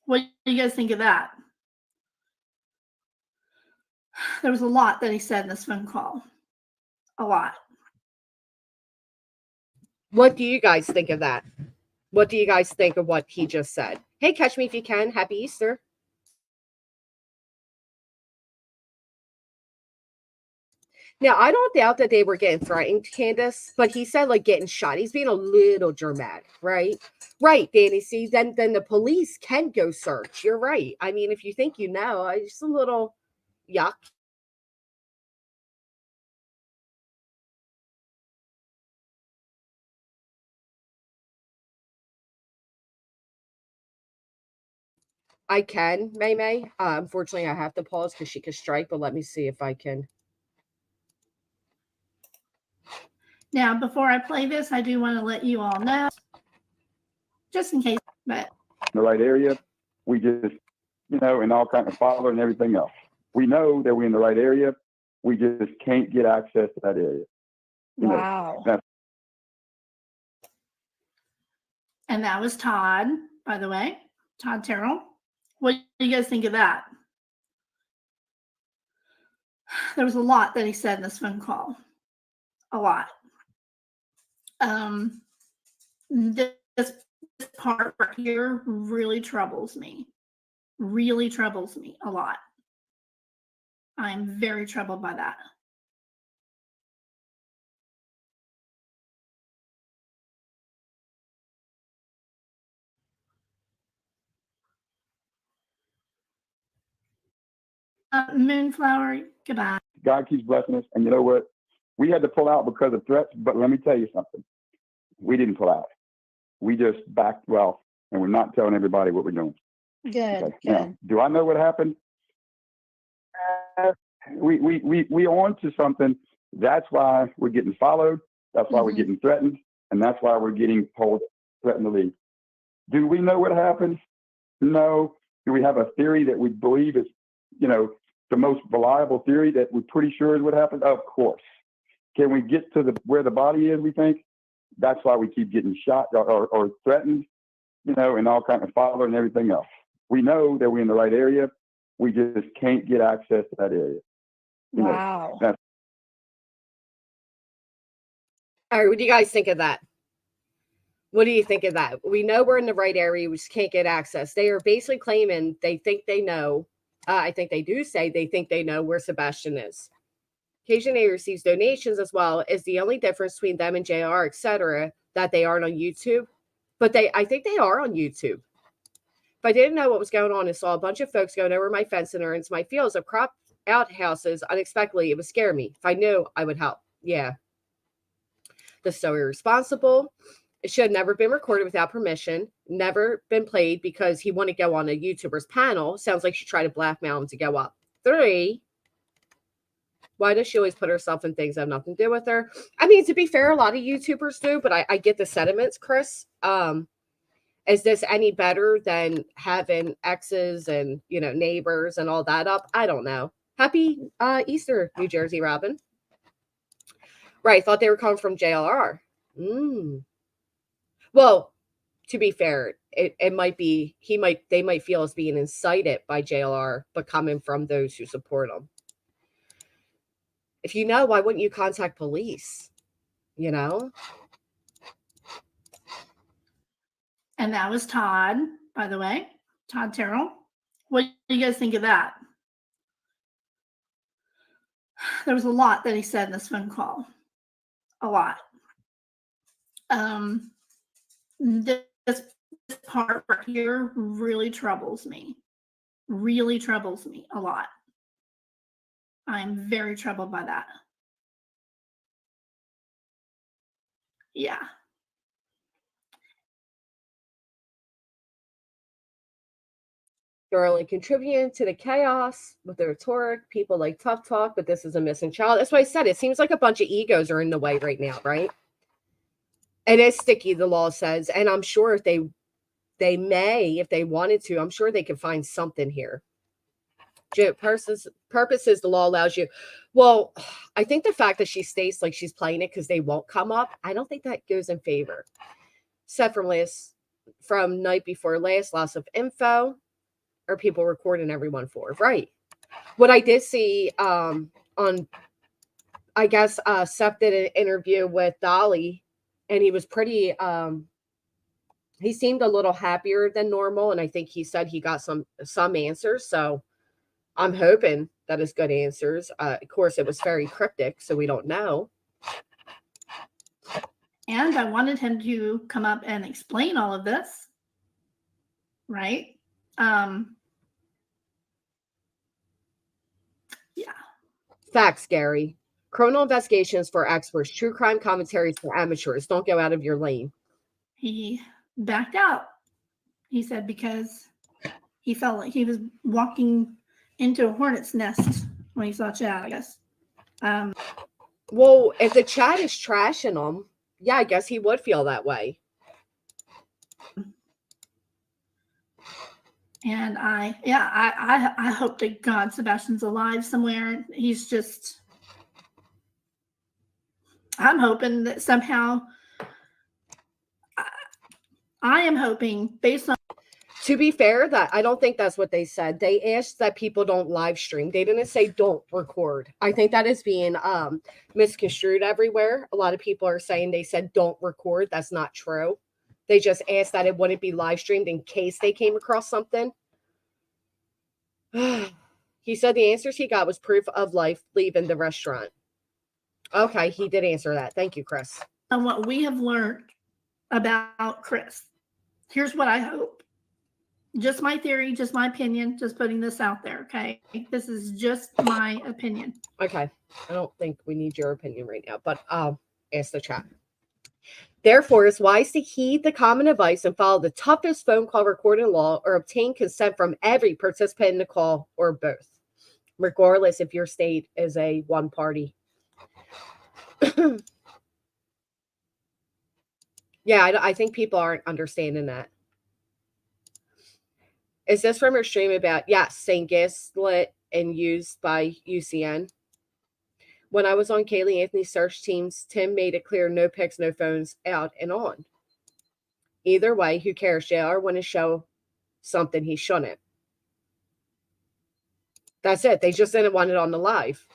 What do you guys think of that? There was a lot that he said in this phone call. A lot. What do you guys think of that? What do you guys think of what he just said? Hey, catch me if you can. Happy Easter. Now, I don't doubt that they were getting threatened, Candace, but he said like getting shot. He's being a little dramatic, right? Right, Danny. See, then the police can go search. You're right. I mean, if you think you know, just a little yuck. I can, May. Unfortunately, I have to pause because she could strike, but let me see if I can. Now, before I play this, I do want to let you all know, just in case, but the right area, we just, and all kinds of follow and everything else. We know that we're in the right area. We just can't get access to that area. Wow. And that was Todd, by the way, Todd Terrell. What do you guys think of that? There was a lot that he said in this phone call. A lot. This part right here really troubles me. Really troubles me a lot. I'm very troubled by that. Moonflower, goodbye. God keeps blessing us. And you know what? We had to pull out because of threats, but let me tell you something. We didn't pull out. We just backed well, and we're not telling everybody what we're doing. Good. Okay. Now, do I know what happened? We on to something. That's why we're getting followed. That's why we're getting threatened. And that's why we're getting told, threatened to leave. Do we know what happened? No. Do we have a theory that we believe is, the most reliable theory that we're pretty sure is what happened? Of course. Can we get to where the body is, we think? That's why we keep getting shot or threatened, and all kinds of follow and everything else. We know that we're in the right area. We just can't get access to that area. Wow. All right, what do you guys think of that? What do you think of that? We know we're in the right area. We just can't get access. They are basically claiming they think they know. I think they do say they think they know where Sebastian is. Cajun receives donations as well. Is the only difference between them and JLR, etc., that they aren't on YouTube. But I think they are on YouTube. If I didn't know what was going on and saw a bunch of folks going over my fence and into my fields of crop outhouses unexpectedly, it would scare me. If I knew, I would help. Yeah. That's so irresponsible. It should have never been recorded without permission, never been played because he wanted to go on a YouTuber's panel. Sounds like she tried to blackmail him to go up. 3, why does she always put herself in things that have nothing to do with her? I mean, to be fair, a lot of YouTubers do, but I get the sentiments, Chris. Is this any better than having exes and, neighbors and all that up? I don't know. Happy Easter, New Jersey, Robin. Right, thought they were coming from JLR. Well, to be fair, it might be they might feel as being incited by JLR, but coming from those who support them. If you know, why wouldn't you contact police? And that was Todd, by the way, Todd Terrell. What do you guys think of that? There was a lot that he said in this phone call. A lot. This part right here really troubles me. Really troubles me a lot. I'm very troubled by that. Yeah. They're only contributing to the chaos with the rhetoric. People like tough talk, but this is a missing child. That's why I said it seems like a bunch of egos are in the way right now, right? It is sticky, the law says, and I'm sure if they may, if they wanted to, I'm sure they could find something here. Purposes, the law allows you. Well, I think the fact that she states like she's playing it because they won't come up, I don't think that goes in favor. Set from night before last, loss of info, or people recording everyone for, right? What I did see on, I guess, Seth did an interview with Dolly, and he was pretty, he seemed a little happier than normal, and I think he said he got some answers. So I'm hoping that is good answers. Of course, it was very cryptic, so we don't know. And I wanted him to come up and explain all of this, right? Yeah. Facts, Gary. Criminal investigations for experts, true crime commentaries for amateurs. Don't go out of your lane. He backed out. He said because he felt like he was walking into a hornet's nest when he saw Chad, I guess. Well, if the chat is trashing him, yeah, I guess he would feel that way. And I hope to God Sebastian's alive somewhere. He's just, I'm hoping that somehow, I am hoping based on. To be fair, that I don't think that's what they said. They asked that people don't live stream. They didn't say don't record. I think that is being misconstrued everywhere. A lot of people are saying they said don't record. That's not true. They just asked that it wouldn't be live streamed in case they came across something. He said the answers he got was proof of life leaving the restaurant. Okay, he did answer that. Thank you, Chris. On what we have learned about Chris, here's what I hope. Just my theory, just my opinion, just putting this out there, okay? This is just my opinion. Okay. I don't think we need your opinion right now, but I'll ask the chat. Therefore, it's wise to heed the common advice and follow the toughest phone call recording law or obtain consent from every participant in the call or both, regardless if your state is a one party. Yeah, I think people aren't understanding that. Is this from your stream about, yes, St. Gaslit and used by UCN? When I was on Kaylee Anthony's search teams, Tim made it clear no pics, no phones, out and on. Either way, who cares? JLR want to show something he shouldn't. That's it. They just didn't want it on the live.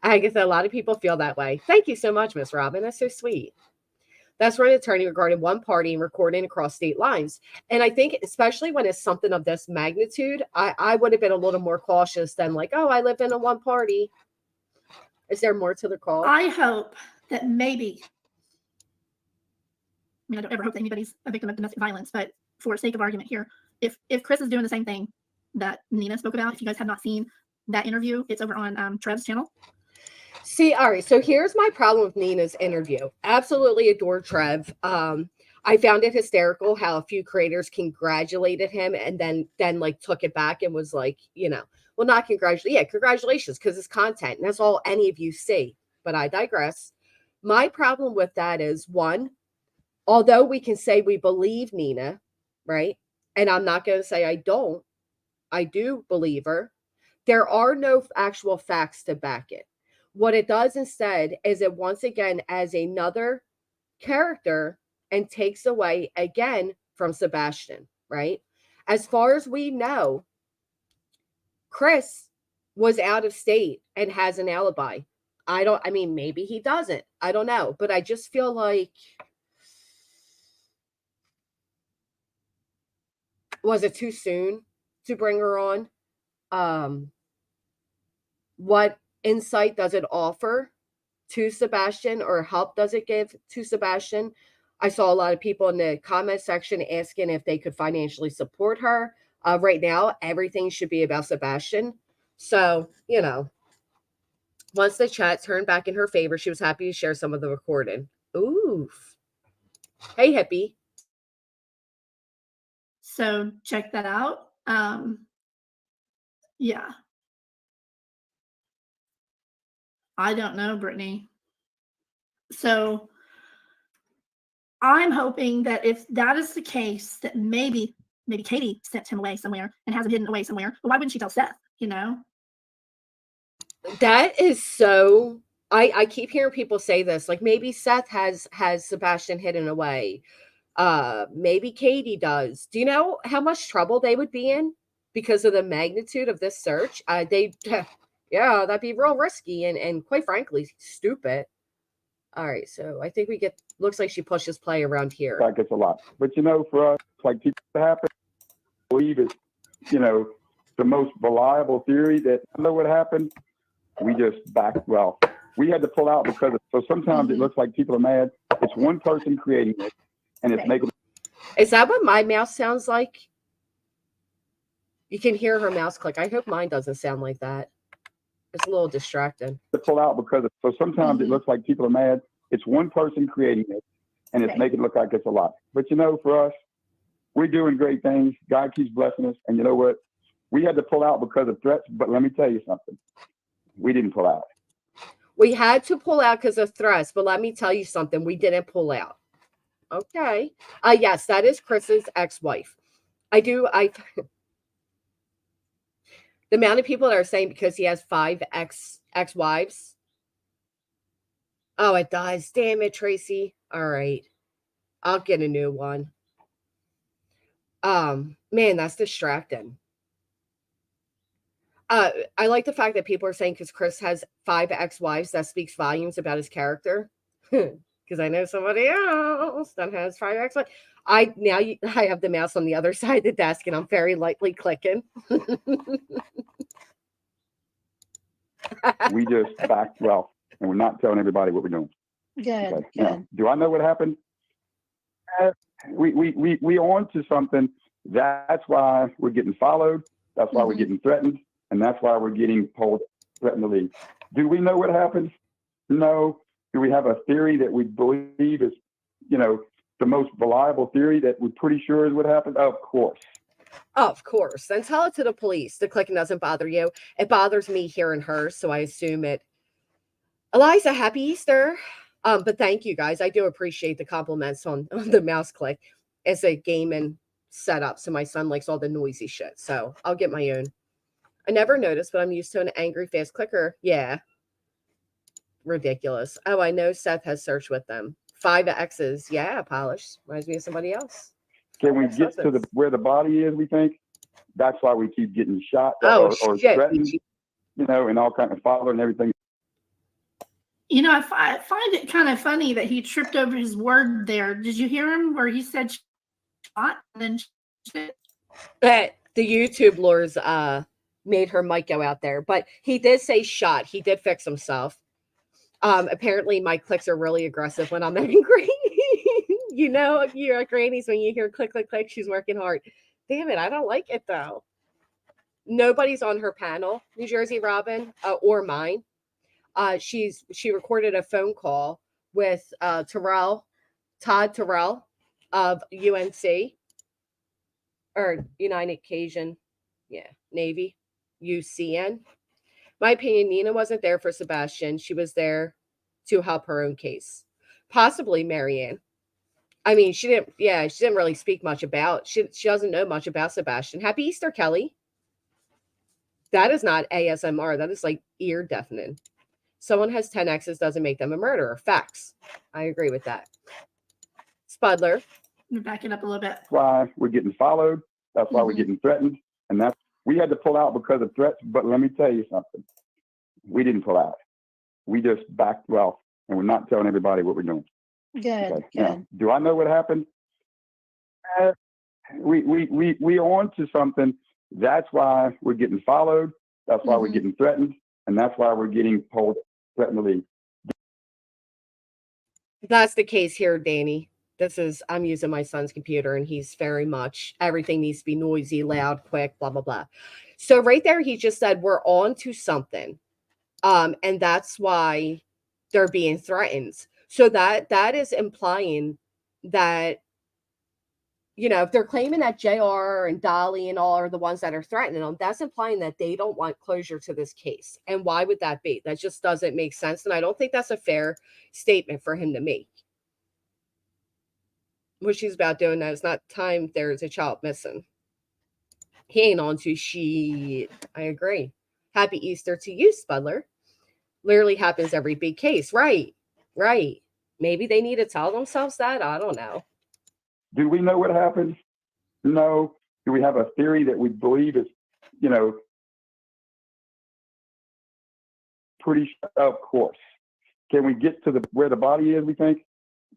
I guess a lot of people feel that way. Thank you so much, Miss Robin. That's so sweet. That's for an attorney regarding one party and recording across state lines. And I think especially when it's something of this magnitude, I would have been a little more cautious than like, oh, I live in a one party. Is there more to the call? I hope that maybe, I don't ever hope that anybody's a victim of domestic violence, but for sake of argument here, if Chris is doing the same thing that Nina spoke about, if you guys have not seen that interview, it's over on Trev's channel. See, all right. So here's my problem with Nina's interview. Absolutely adore Trev. I found it hysterical how a few creators congratulated him and then like took it back and was like, well, not congratulations. Yeah, congratulations, because it's content. And that's all any of you see. But I digress. My problem with that is, one, although we can say we believe Nina, right? And I'm not going to say I don't. I do believe her. There are no actual facts to back it. What it does instead is it once again as another character and takes away again from Sebastian, right? As far as we know, Chris was out of state and has an alibi. Maybe he doesn't. I don't know. But I just feel like, was it too soon to bring her on? What insight does it offer to Sebastian, or help does it give to Sebastian? I saw a lot of people in the comment section asking if they could financially support her. Right now, everything should be about Sebastian. So, once the chat turned back in her favor, she was happy to share some of the recording. Oof. Hey, hippie. So check that out. Yeah. I don't know, Brittany. So I'm hoping that if that is the case, that maybe Katie sent him away somewhere and has him hidden away somewhere. But why wouldn't she tell Seth, That is so, I keep hearing people say this, like maybe Seth has Sebastian hidden away. Maybe Katie does. Do you know how much trouble they would be in because of the magnitude of this search? Yeah, that'd be real risky and quite frankly, stupid. All right, so I think we get Looks like she pushes play around here. Like it's a lot. But, you know, for us, like people happen, I believe it's, you know, the most reliable theory that I know what happened. We just we had to pull out because so sometimes it looks like people are mad. It's one person creating it and it's making. Is that what my mouse sounds like? You can hear her mouse click. I hope mine doesn't sound like that. It's a little distracting. To pull out because so sometimes it looks like people are mad. It's one person creating it and it's making it look like it's a lot. But you know, for us, we're doing great things. God keeps blessing us. And you know what? We had to pull out because of threats, but let me tell you something. We didn't pull out. We had to pull out because of threats, but let me tell you something. We didn't pull out. Okay. Yes, that is Chris's ex-wife. The amount of people that are saying because he has 5 ex-wives. Oh, it does. Damn it, Tracy. All right. I'll get a new one. Man, that's distracting. I like the fact that people are saying because Chris has 5 ex-wives, that speaks volumes about his character. Because I know somebody else that has 5 ex-wives. I have the mouse on the other side of the desk and I'm very lightly clicking. We just backed and we're not telling everybody what we're doing. Good. Okay. Now, do I know what happened? We on to something. That's why we're getting followed. That's why we're getting threatened. And that's why we're getting told threatened to leave. Do we know what happened? No. Do we have a theory that we believe is, you know, the most reliable theory that we're pretty sure is what happened? Of course. Of course. Then tell it to the police. The clicking doesn't bother you. It bothers me hearing her, so I assume it. Eliza, happy Easter. But thank you guys. I do appreciate the compliments on the mouse click. It's a gaming setup, so my son likes all the noisy shit. So I'll get my own. I never noticed, but I'm used to an angry fast clicker. Yeah. Ridiculous. Oh, I know Seth has searched with them. 5 X's. Yeah, polished. Reminds me of somebody else. Can we get to where the body is, we think? That's why we keep getting shot or threatened, you know, and all kinds of father and everything. You know, I find it kind of funny that he tripped over his word there. Did you hear him where he said shot and then shit? The YouTube lures made her mic go out there, but he did say shot. He did fix himself. Apparently my clicks are really aggressive when I'm angry. You know, you're grannies when you hear click, click, click, she's working hard. Damn it, I don't like it though. Nobody's on her panel, New Jersey Robin, or mine. She recorded a phone call with Todd Terrell of UNC or United Cajun, Navy, UCN. My opinion, Nina wasn't there for Sebastian. She was there to help her own case. Possibly Marianne. I mean, she didn't really speak much about, she doesn't know much about Sebastian. Happy Easter, Kelly. That is not ASMR. That is like ear deafening. Someone has 10 X's doesn't make them a murderer. Facts. I agree with that. Spudler. You're backing up a little bit. That's why we're getting followed. That's why we're getting threatened. And we had to pull out because of threats. But let me tell you something. We didn't pull out. We just backed and we're not telling everybody what we're doing. Good. Okay. Now, do I know what happened? We on to something. That's why we're getting followed. That's why we're getting threatened. And that's why we're getting told threatened to leave. That's the case here, Danny. I'm using my son's computer and he's very much, everything needs to be noisy, loud, quick, blah, blah, blah. So right there, he just said, we're on to something. And that's why they're being threatened. So that is implying that, you know, if they're claiming that JR and Dolly and all are the ones that are threatening them, that's implying that they don't want closure to this case. And why would that be? That just doesn't make sense. And I don't think that's a fair statement for him to make. What she's about doing that is not time there's a child missing. He ain't on to shit. I agree. Happy Easter to you, Spudler. Literally happens every big case. Right. Maybe they need to tell themselves that. I don't know. Do we know what happened? No. Do we have a theory that we believe is, you know, pretty? Of course. Can we get to where the body is, we think?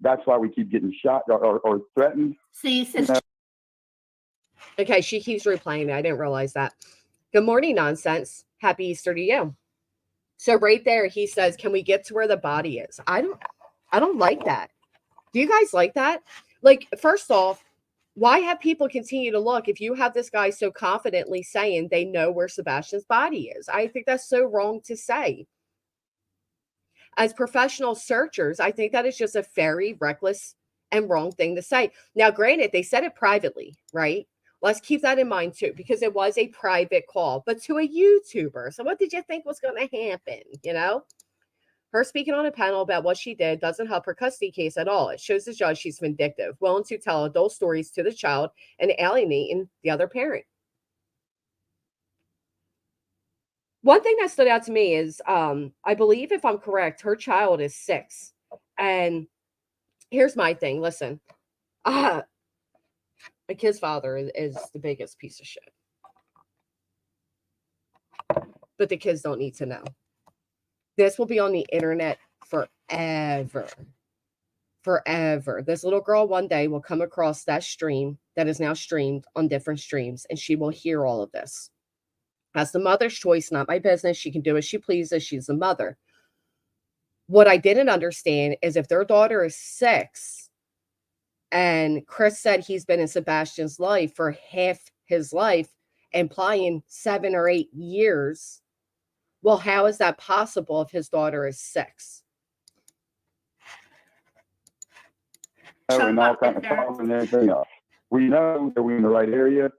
That's why we keep getting shot or threatened. See, you know? Okay, she keeps replaying it. I didn't realize that. Good morning, nonsense. Happy Easter to you. So right there, he says, "Can we get to where the body is?" I don't like that. Do you guys like that? Like, first off, why have people continue to look if you have this guy so confidently saying they know where Sebastian's body is? I think that's so wrong to say. As professional searchers, I think that is just a very reckless and wrong thing to say. Now, granted, they said it privately, right? Let's keep that in mind too, because it was a private call, but to a YouTuber. So what did you think was going to happen? You know, her speaking on a panel about what she did doesn't help her custody case at all. It shows the judge she's vindictive, willing to tell adult stories to the child and alienating the other parent. One thing that stood out to me is, I believe, if I'm correct, her child is 6. And here's my thing. Listen, my kid's father is the biggest piece of shit. But the kids don't need to know. This will be on the internet forever. Forever. This little girl one day will come across that stream that is now streamed on different streams, and she will hear all of this. That's the mother's choice, not my business. She can do as she pleases. She's the mother. What I didn't understand is if their daughter is 6 and Chris said he's been in Sebastian's life for half his life, implying 7 or 8 years, well, how is that possible if his daughter is 6? And all kinds of problems and everything else. We know that we're in the right area.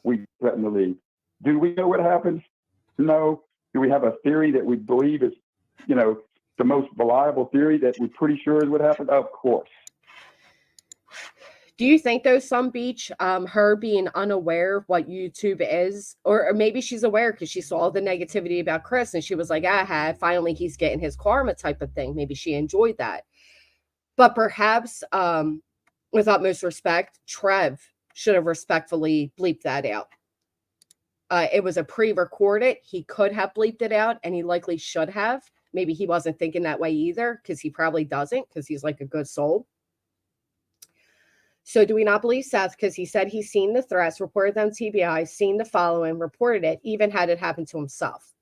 We threaten to leave. Do we know what happens? No. Do we have a theory that we believe is, the most reliable theory that we're pretty sure is what happened? Of course. Do you think, though, some beach, her being unaware of what YouTube is, or maybe she's aware because she saw the negativity about Chris and she was like, aha, finally he's getting his karma type of thing. Maybe she enjoyed that. But perhaps, with utmost respect, Trev should have respectfully bleeped that out. It was a pre-recorded. He could have bleeped it out, and he likely should have. Maybe he wasn't thinking that way either, because he probably doesn't, because he's like a good soul. So do we not believe Seth? Because he said he's seen the threats, reported them TBI, seen the following, reported it, even had it happen to himself.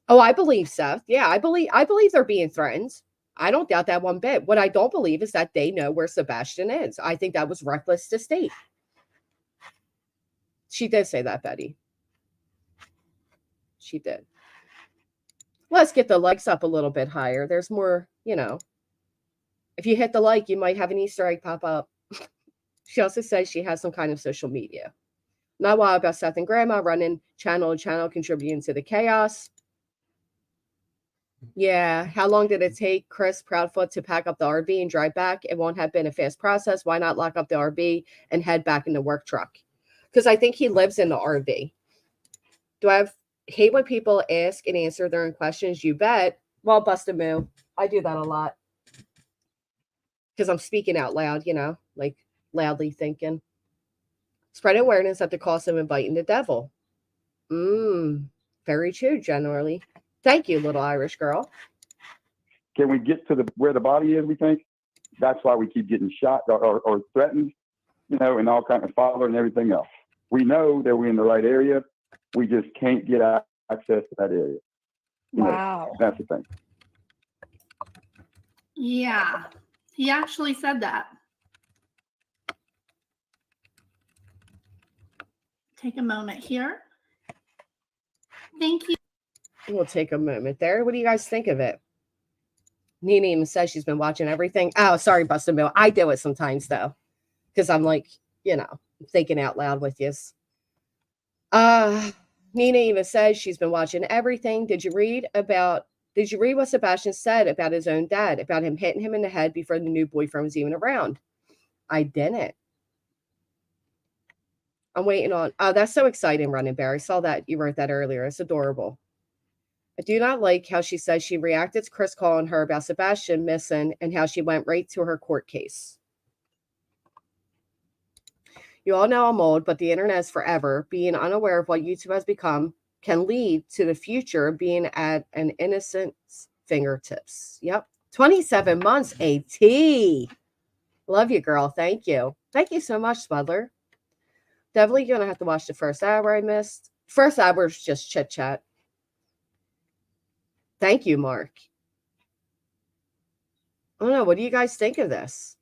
Oh, I believe Seth. Yeah, I believe they're being threatened. I don't doubt that one bit. What I don't believe is that they know where Sebastian is. I think that was reckless to state. She did say that, Betty. She did. Let's get the likes up a little bit higher. There's more, If you hit the like, you might have an Easter egg pop up. She also says she has some kind of social media. Not wild about Seth and Grandma running channel to channel, contributing to the chaos. Yeah. How long did it take Chris Proudfoot to pack up the RV and drive back? It won't have been a fast process. Why not lock up the RV and head back in the work truck? Because I think he lives in the RV. Do I hate when people ask and answer their own questions? You bet. Well, busted move. I do that a lot. Because I'm speaking out loud, like loudly thinking. Spread awareness at the cost of inviting the devil. Very true, generally. Thank you, little Irish girl. Can we get to where the body is, we think? That's why we keep getting shot or threatened, and all kinds of father and everything else. We know that we're in the right area. We just can't get access to that area. Wow. That's the thing. Yeah. He actually said that. Take a moment here. Thank you. We'll take a moment there. What do you guys think of it? Nina even says she's been watching everything. Oh, sorry, Busted Mill. I do it sometimes, though, because I'm like, thinking out loud with you. Nina even says she's been watching everything. Did you read what Sebastian said about his own dad, about him hitting him in the head before the new boyfriend was even around? I didn't. I'm waiting on. Oh, that's so exciting, Running Bear. I saw that. You wrote that earlier. It's adorable. I do not like how she says she reacted to Chris calling her about Sebastian missing and how she went right to her court case. You all know I'm old, but the internet is forever. Being unaware of what YouTube has become can lead to the future being at an innocent's fingertips. Yep, 27 months, AT. Love you, girl. Thank you. Thank you so much, Smudler. Definitely going to have to watch the first hour I missed. First hour is just chit chat. Thank you, Mark. I don't know. What do you guys think of this?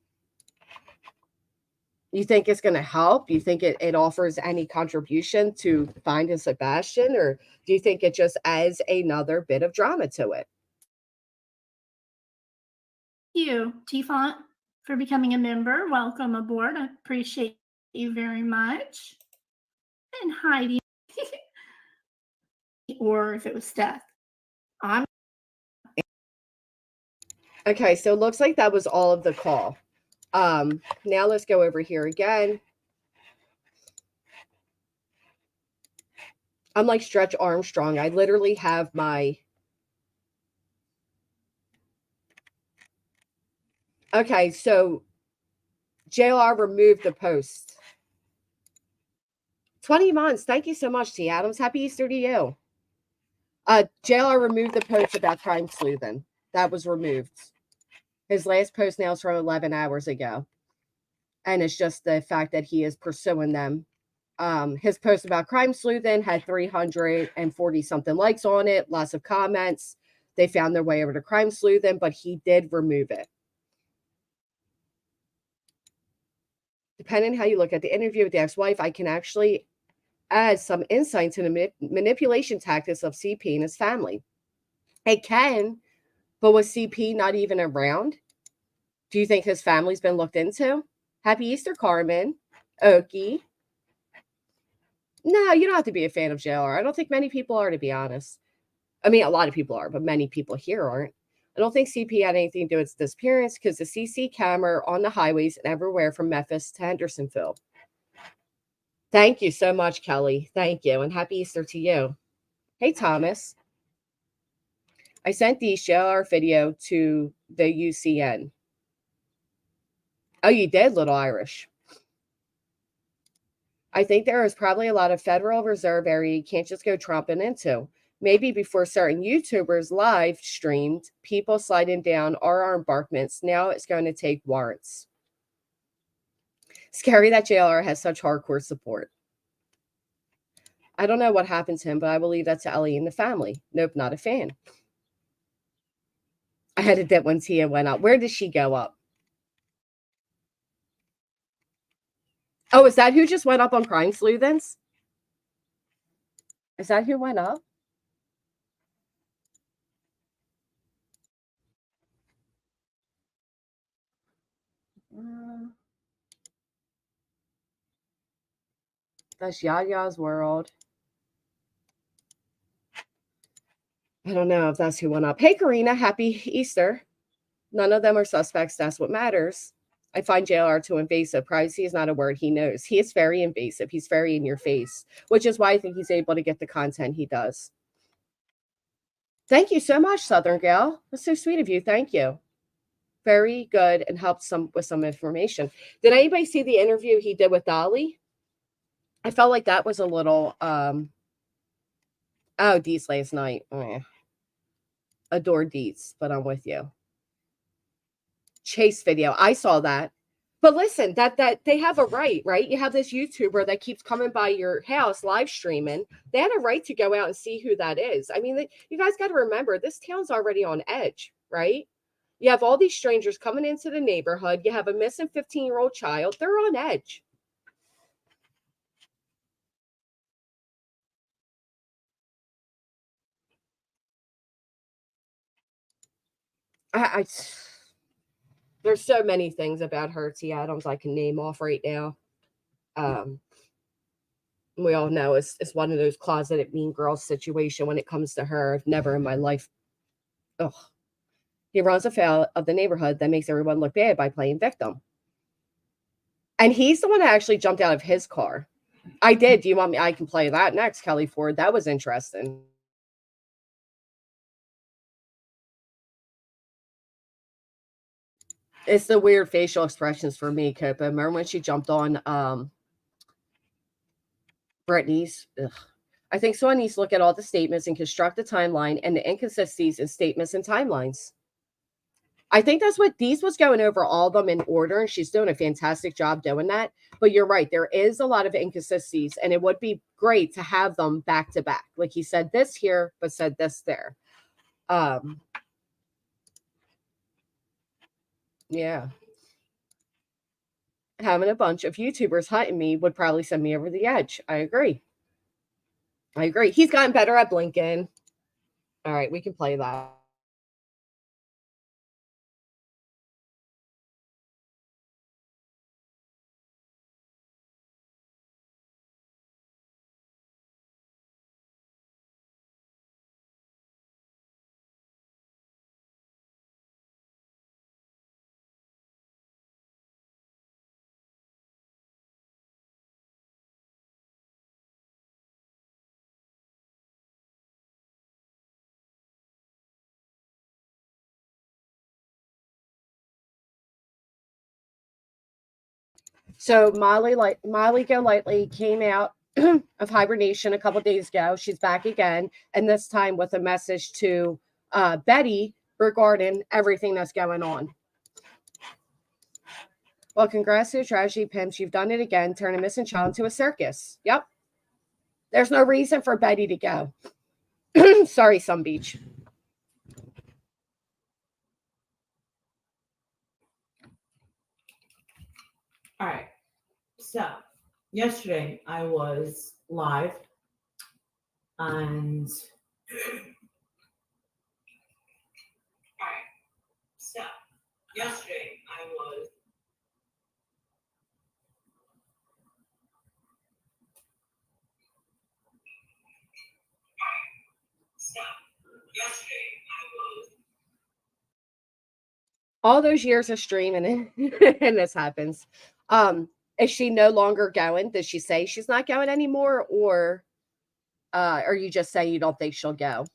You think it's going to help? Do you think it offers any contribution to finding Sebastian? Or do you think it just adds another bit of drama to it? Thank you, T-Font, for becoming a member. Welcome aboard. I appreciate you very much. And Heidi. Or if it was Steph. Okay, so it looks like that was all of the call. Now let's go over here again. I'm like Stretch Armstrong. I literally have my... Okay, so JLR removed the post. 20 months. Thank you so much, T. Adams. Happy Easter to you. JLR removed the post about crime sleuthing. That was removed. His last post now is from 11 hours ago. And it's just the fact that he is pursuing them. His post about crime sleuthing had 340 something likes on it, lots of comments. They found their way over to crime sleuthing, but he did remove it. Depending on how you look at the interview with the ex-wife, I can actually add some insight to the manipulation tactics of CP and his family. It can, but was CP not even around? Do you think his family's been looked into? Happy Easter, Carmen. Okie. No, you don't have to be a fan of JLR. I don't think many people are, to be honest. I mean, a lot of people are, but many people here aren't. I don't think CP had anything to do with its disappearance because the CC camera on the highways and everywhere from Memphis to Hendersonville. Thank you so much, Kelly. Thank you. And happy Easter to you. Hey, Thomas. I sent the JLR video to the UCN. Oh, you did, Little Irish. I think there is probably a lot of Federal Reserve area you can't just go tromping into. Maybe before certain YouTubers live streamed people sliding down our embankments. Now it's going to take warrants. Scary that JLR has such hardcore support. I don't know what happened to him, but I will leave that to Ellie and the family. Nope, not a fan. I had a dip when Tia went up. Where did she go up? Oh, is that who just went up on Crime Sleuthins? Is that who went up? That's Yaya's World. I don't know if that's who went up. Hey, Karina, happy Easter. None of them are suspects. That's what matters. I find JLR too invasive. Privacy is not a word he knows. He is very invasive. He's very in your face, which is why I think he's able to get the content he does. Thank you so much, Southern Gal. That's so sweet of you. Thank you. Very good and helped with some information. Did anybody see the interview he did with Dolly? I felt like that was a little, Deets last night. Oh, yeah. Adore Deets, but I'm with you. Chase video. I saw that. But listen, that they have a right? You have this YouTuber that keeps coming by your house live streaming. They had a right to go out and see who that is. I mean, you guys got to remember, this town's already on edge, right? You have all these strangers coming into the neighborhood. You have a missing 15-year-old child. They're on edge. There's so many things about her, T. Adams, I can name off right now. We all know it's one of those closeted mean girls situation when it comes to her. Never in my life. Ugh. He runs afoul of the neighborhood that makes everyone look bad by playing victim. And he's the one that actually jumped out of his car. I did. Do you want me? I can play that next, Kelly Ford. That was interesting. It's the weird facial expressions for me, Copa. Remember when she jumped on Brittany's? Ugh. I think someone needs to look at all the statements and construct a timeline and the inconsistencies in statements and timelines. I think that's what Dee's was going over all of them in order, and she's doing a fantastic job doing that. But you're right, there is a lot of inconsistencies, and it would be great to have them back to back. Like he said this here, but said this there. Yeah. Having a bunch of YouTubers hunting me would probably send me over the edge. I agree. He's gotten better at blinking. All right, we can play that. So Molly Golightly came out of hibernation a couple days ago. She's back again, and this time with a message to Betty regarding everything that's going on. Well, congrats to the tragedy pimps. You've done it again. Turn a missing child into a circus. Yep. There's no reason for Betty to go. Sorry, Sun Beach. All right. So yesterday I was live and all those years of streaming and this happens. Is she no longer going? Does she say she's not going anymore, or you just say you don't think she'll go?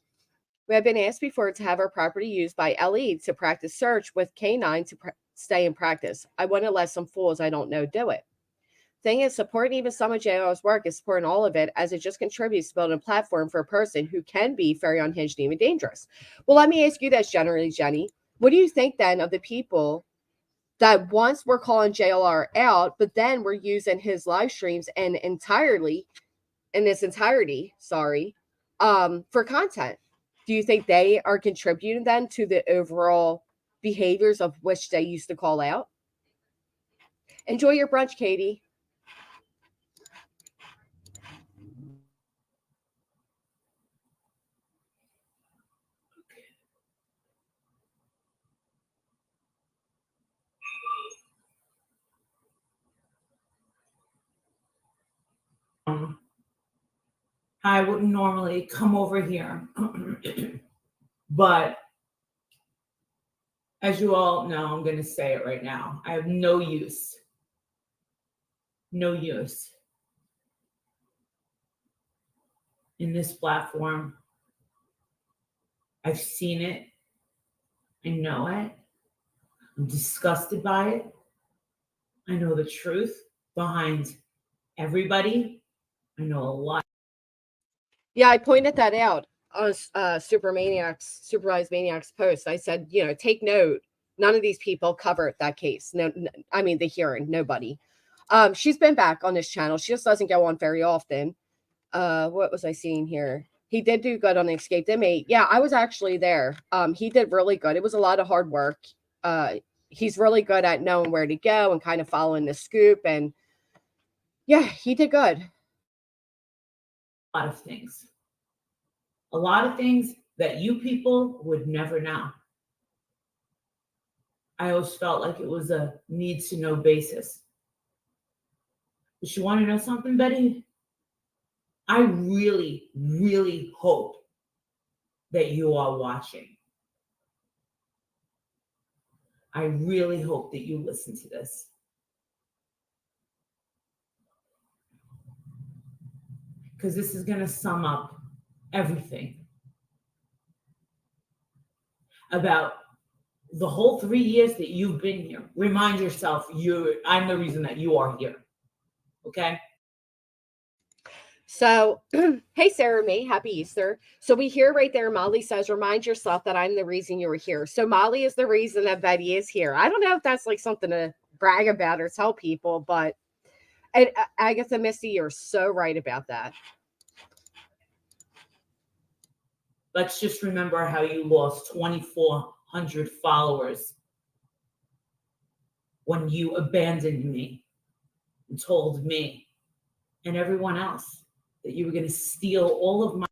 We have been asked before to have our property used by LE to practice search with K9 to stay in practice. I want to let some fools I don't know do it. Thing is, supporting even some of JLR's work is supporting all of it, as it just contributes to building a platform for a person who can be very unhinged and even dangerous. Well, let me ask you this generally, Jenny. What do you think then of the people that once were calling JLR out, but then were using his live streams in its entirety, for content? Do you think they are contributing then to the overall behaviors of which they used to call out? Enjoy your brunch, Katie. I wouldn't normally come over here, but as you all know, I'm going to say it right now. I have no use in this platform. I've seen it. I know it. I'm disgusted by it. I know the truth behind everybody. I know a lot. Yeah, I pointed that out on Supervised Maniacs post. I said, take note. None of these people covered that case. No, I mean, the hearing, nobody. She's been back on this channel. She just doesn't go on very often. What was I seeing here? He did do good on the Escaped Inmate. Yeah, I was actually there. He did really good. It was a lot of hard work. He's really good at knowing where to go and kind of following the scoop. And yeah, he did good. A lot of things that you people would never know. I always felt like it was a need to know basis. But you want to know something, Betty? I really, really hope that you are watching. I really hope that you listen to this. Because this is going to sum up everything about the whole 3 years that you've been here. Remind yourself, I'm the reason that you are here. Okay? So, hey, Sarah May, happy Easter. So, we hear right there, Molly says, remind yourself that I'm the reason you were here. So, Molly is the reason that Betty is here. I don't know if that's like something to brag about or tell people, but and Agatha Misty, you're so right about that. Let's just remember how you lost 2,400 followers when you abandoned me and told me and everyone else that you were going to steal all of my.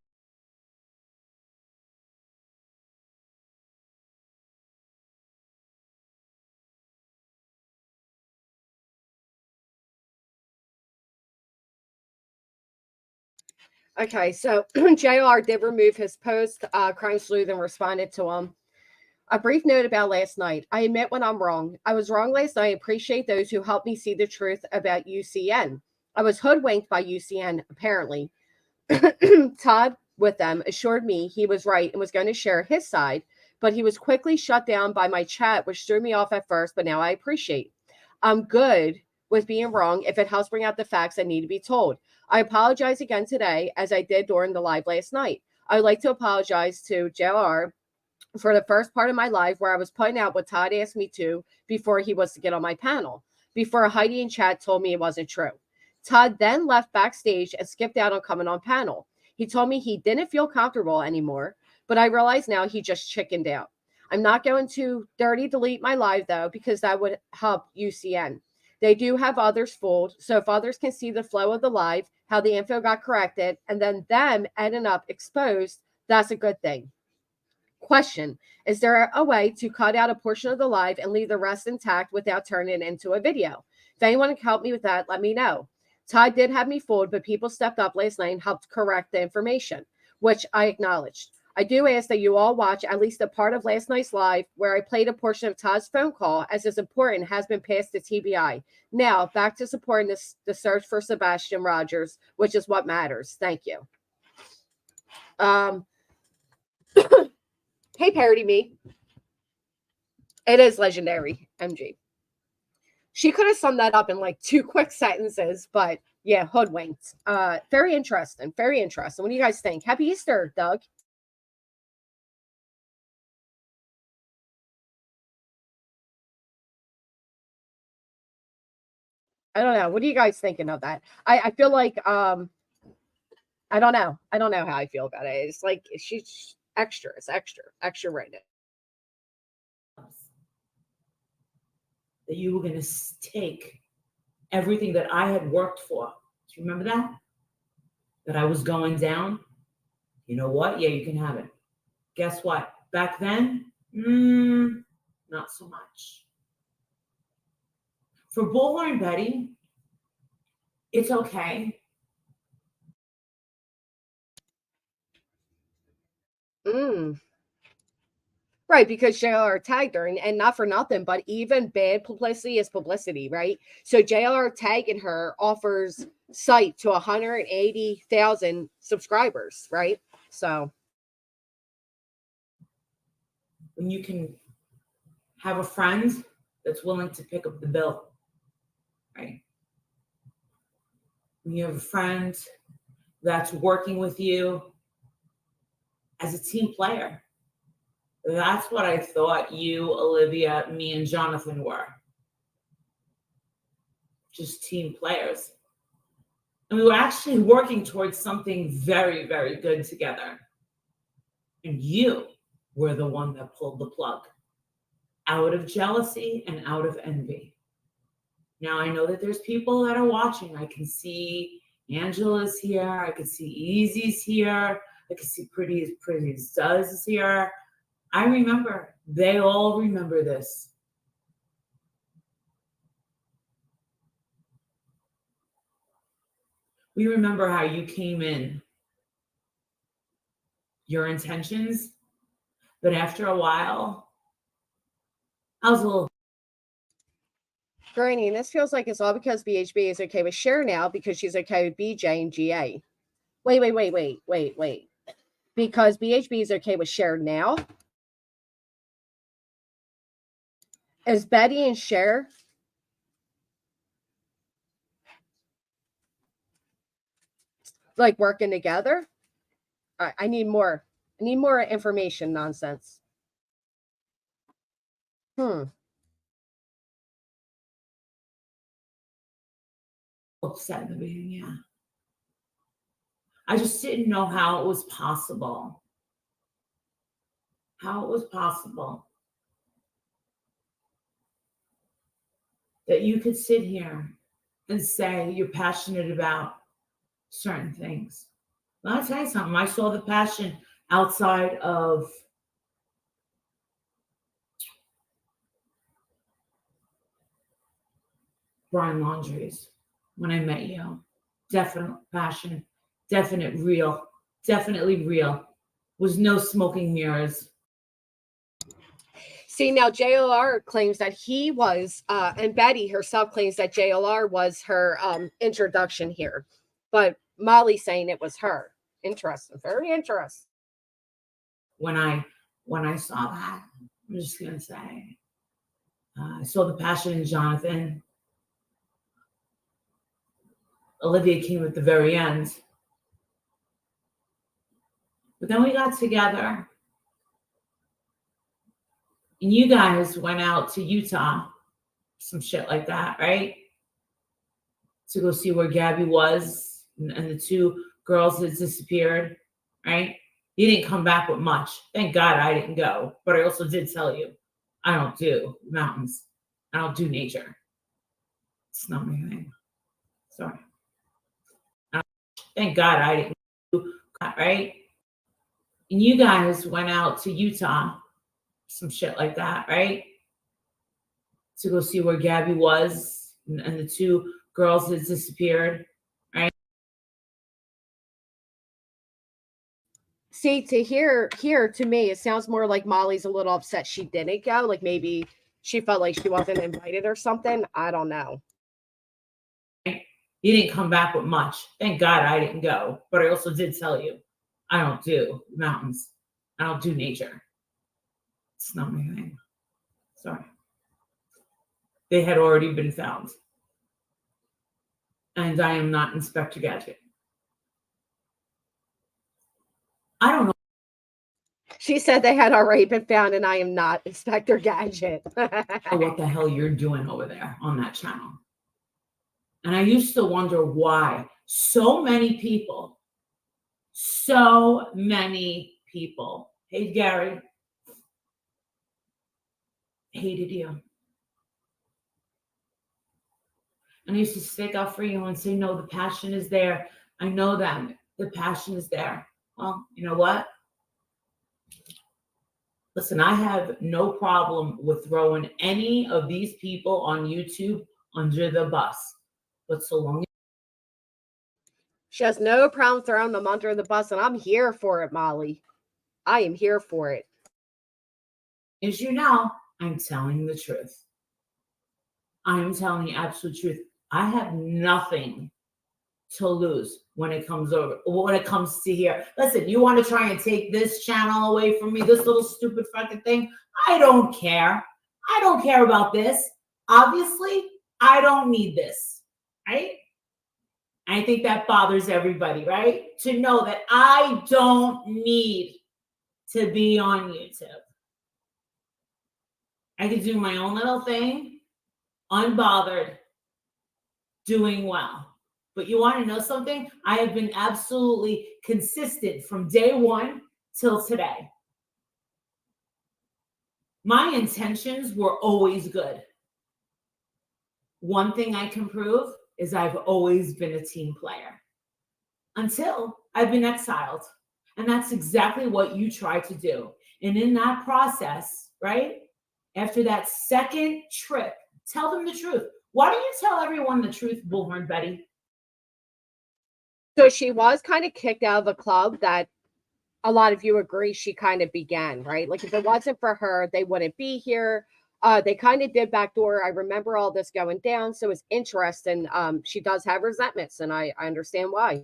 Okay, so JLR did remove his post, Crime Sleuth, and responded to him. A brief note about last night. I admit when I'm wrong. I was wrong last night. I appreciate those who helped me see the truth about UCN. I was hoodwinked by UCN, apparently. Todd, with them, assured me he was right and was going to share his side, but he was quickly shut down by my chat, which threw me off at first, but now I appreciate. I'm good with being wrong if it helps bring out the facts that need to be told. I apologize again today, as I did during the live last night. I would like to apologize to JLR for the first part of my life where I was pointing out what Todd asked me to before he was to get on my panel, before Heidi in chat told me it wasn't true. Todd then left backstage and skipped out on coming on panel. He told me he didn't feel comfortable anymore, but I realize now he just chickened out. I'm not going to dirty delete my live though, because that would help UCN. They do have others fooled, so if others can see the flow of the live, how the info got corrected, and then them ending up exposed, that's a good thing. Question: is there a way to cut out a portion of the live and leave the rest intact without turning it into a video? If anyone can help me with that, let me know. Todd did have me fooled, but people stepped up last night and helped correct the information, which I acknowledged. I do ask that you all watch at least a part of last night's live where I played a portion of Todd's phone call, as is important, has been passed to TBI. Now, back to supporting the search for Sebastian Rogers, which is what matters. Thank you. Hey, Parody Me. It is legendary, MG. She could have summed that up in like 2 quick sentences, but yeah, hoodwinked. Very interesting. Very interesting. What do you guys think? Happy Easter, Doug. I don't know. What are you guys thinking of that? I feel like I don't know. I don't know how I feel about it. It's like she's extra. It's extra right now. That you were going to take everything that I had worked for. Do you remember that? That I was going down. You know what? Yeah, you can have it. Guess what? Back then, not so much. For Bullhorn Betty, it's okay. Right, because JLR tagged her, and not for nothing, but even bad publicity is publicity, right? So JLR tagging her offers sight to 180,000 subscribers, right? So when you can have a friend that's willing to pick up the bill, right? When you have a friend that's working with you as a team player. That's what I thought you, Olivia, me, and Jonathan were. Just team players. And we were actually working towards something very, very good together. And you were the one that pulled the plug out of jealousy and out of envy. Now I know that there's people that are watching. I can see Angela's here. I can see Easy's here. I can see Pretty as Does is here. I remember. They all remember this. We remember how you came in, your intentions, but after a while, I was a little. Granny, and this feels like it's all because BHB is okay with Cher now because she's okay with BJ and GA. Wait. Because BHB is okay with Cher now? Is Betty and Cher? like working together. I need more. I need more information. Nonsense. Upset in the beginning, yeah. I just didn't know how it was possible. How it was possible that you could sit here and say you're passionate about certain things. Well, I'll tell you something. I saw the passion outside of Brian Laundrie's when I met you. Definite passion, definitely real. Was no smoking mirrors. See, now JLR claims that he was, and Betty herself claims that JLR was her introduction here, but Molly's saying it was her. Interesting, very interesting. When I saw that, I'm just gonna say, I saw the passion in Jonathan. Olivia came at the very end, but then we got together. And you guys went out to Utah, some shit like that, right? To go see where Gabby was and the two girls that disappeared, right? You didn't come back with much. Thank God I didn't go. But I also did tell you, I don't do mountains. I don't do nature. It's not my thing. Sorry. Thank God I didn't do, right? And you guys went out to Utah, some shit like that, right? To go see where Gabby was and the two girls that disappeared, right? See, to here to me, it sounds more like Molly's a little upset she didn't go. Like maybe she felt like she wasn't invited or something. I don't know. You didn't come back with much. Thank God I didn't go. But I also did tell you, I don't do mountains. I don't do nature. It's not my thing. Sorry. They had already been found. And I am not Inspector Gadget. I don't know. She said they had already been found, and I am not Inspector Gadget. What the hell you're doing over there on that channel. And I used to wonder why so many people, hey, Gary, hated you. And I used to stick up for you and say, no, the passion is there. I know that the passion is there. Well, you know what? Listen, I have no problem with throwing any of these people on YouTube under the bus. But so long as she has no problem throwing them under the bus, and I'm here for it, Molly. I am here for it. As you know, I'm telling the truth. I'm telling the absolute truth. I have nothing to lose when it comes to here. Listen, you want to try and take this channel away from me, this little stupid fucking thing? I don't care. I don't care about this. Obviously, I don't need this, right? I think that bothers everybody, right? To know that I don't need to be on YouTube. I can do my own little thing, unbothered, doing well. But you want to know something? I have been absolutely consistent from day one till today. My intentions were always good. One thing I can prove is I've always been a team player until I've been exiled. And that's exactly what you try to do. And in that process, right, after that second trip, tell them the truth. Why don't you tell everyone the truth, Bullhorn Betty? So she was kind of kicked out of the club that a lot of you agree she kind of began, right? Like if it wasn't for her, they wouldn't be here. They kind of did backdoor. I remember all this going down. So it's interesting. She does have resentments, and I understand why.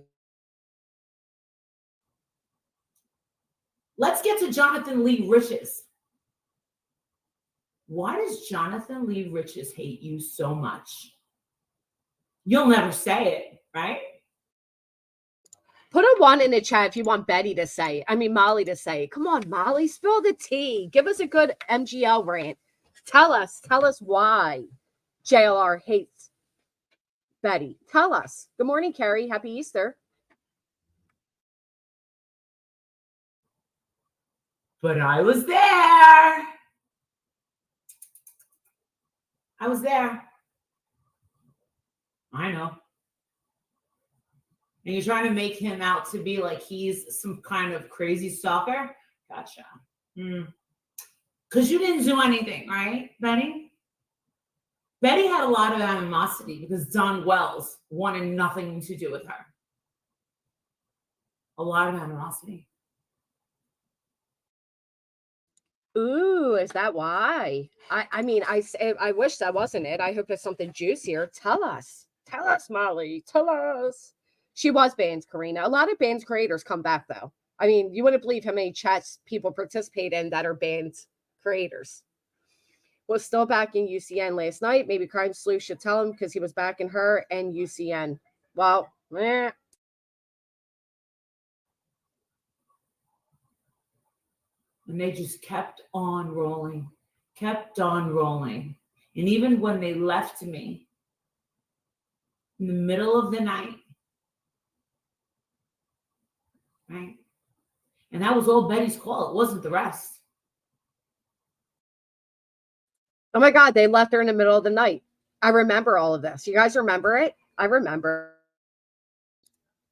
Let's get to Jonathan Lee Riches. Why does Jonathan Lee Riches hate you so much? You'll never say it, right? Put a 1 in the chat if you want Betty to say it. I mean, Molly to say it. Come on, Molly, spill the tea. Give us a good MGL rant. Tell us why JLR hates Betty. Tell us. Good morning, Carrie. Happy Easter. But I was there. I was there. I know. And you're trying to make him out to be like he's some kind of crazy stalker? Gotcha. Because you didn't do anything, right, Betty? Betty had a lot of animosity because Don Wells wanted nothing to do with her. A lot of animosity. Ooh, is that why? I mean, I wish that wasn't it. I hope it's something juicier. Tell us, Molly. Tell us. She was banned, Karina. A lot of banned creators come back though. I mean, you wouldn't believe how many chats people participate in that are banned creators. Was still back in UCN last night. Maybe Crime Sleuth should tell him because he was back in her and UCN. Well, And they just kept on rolling. And even when they left me in the middle of the night, right? And that was all Betty's call. It wasn't the rest. oh my God, they left her in the middle of the night. I remember all of this. You guys remember it? I remember.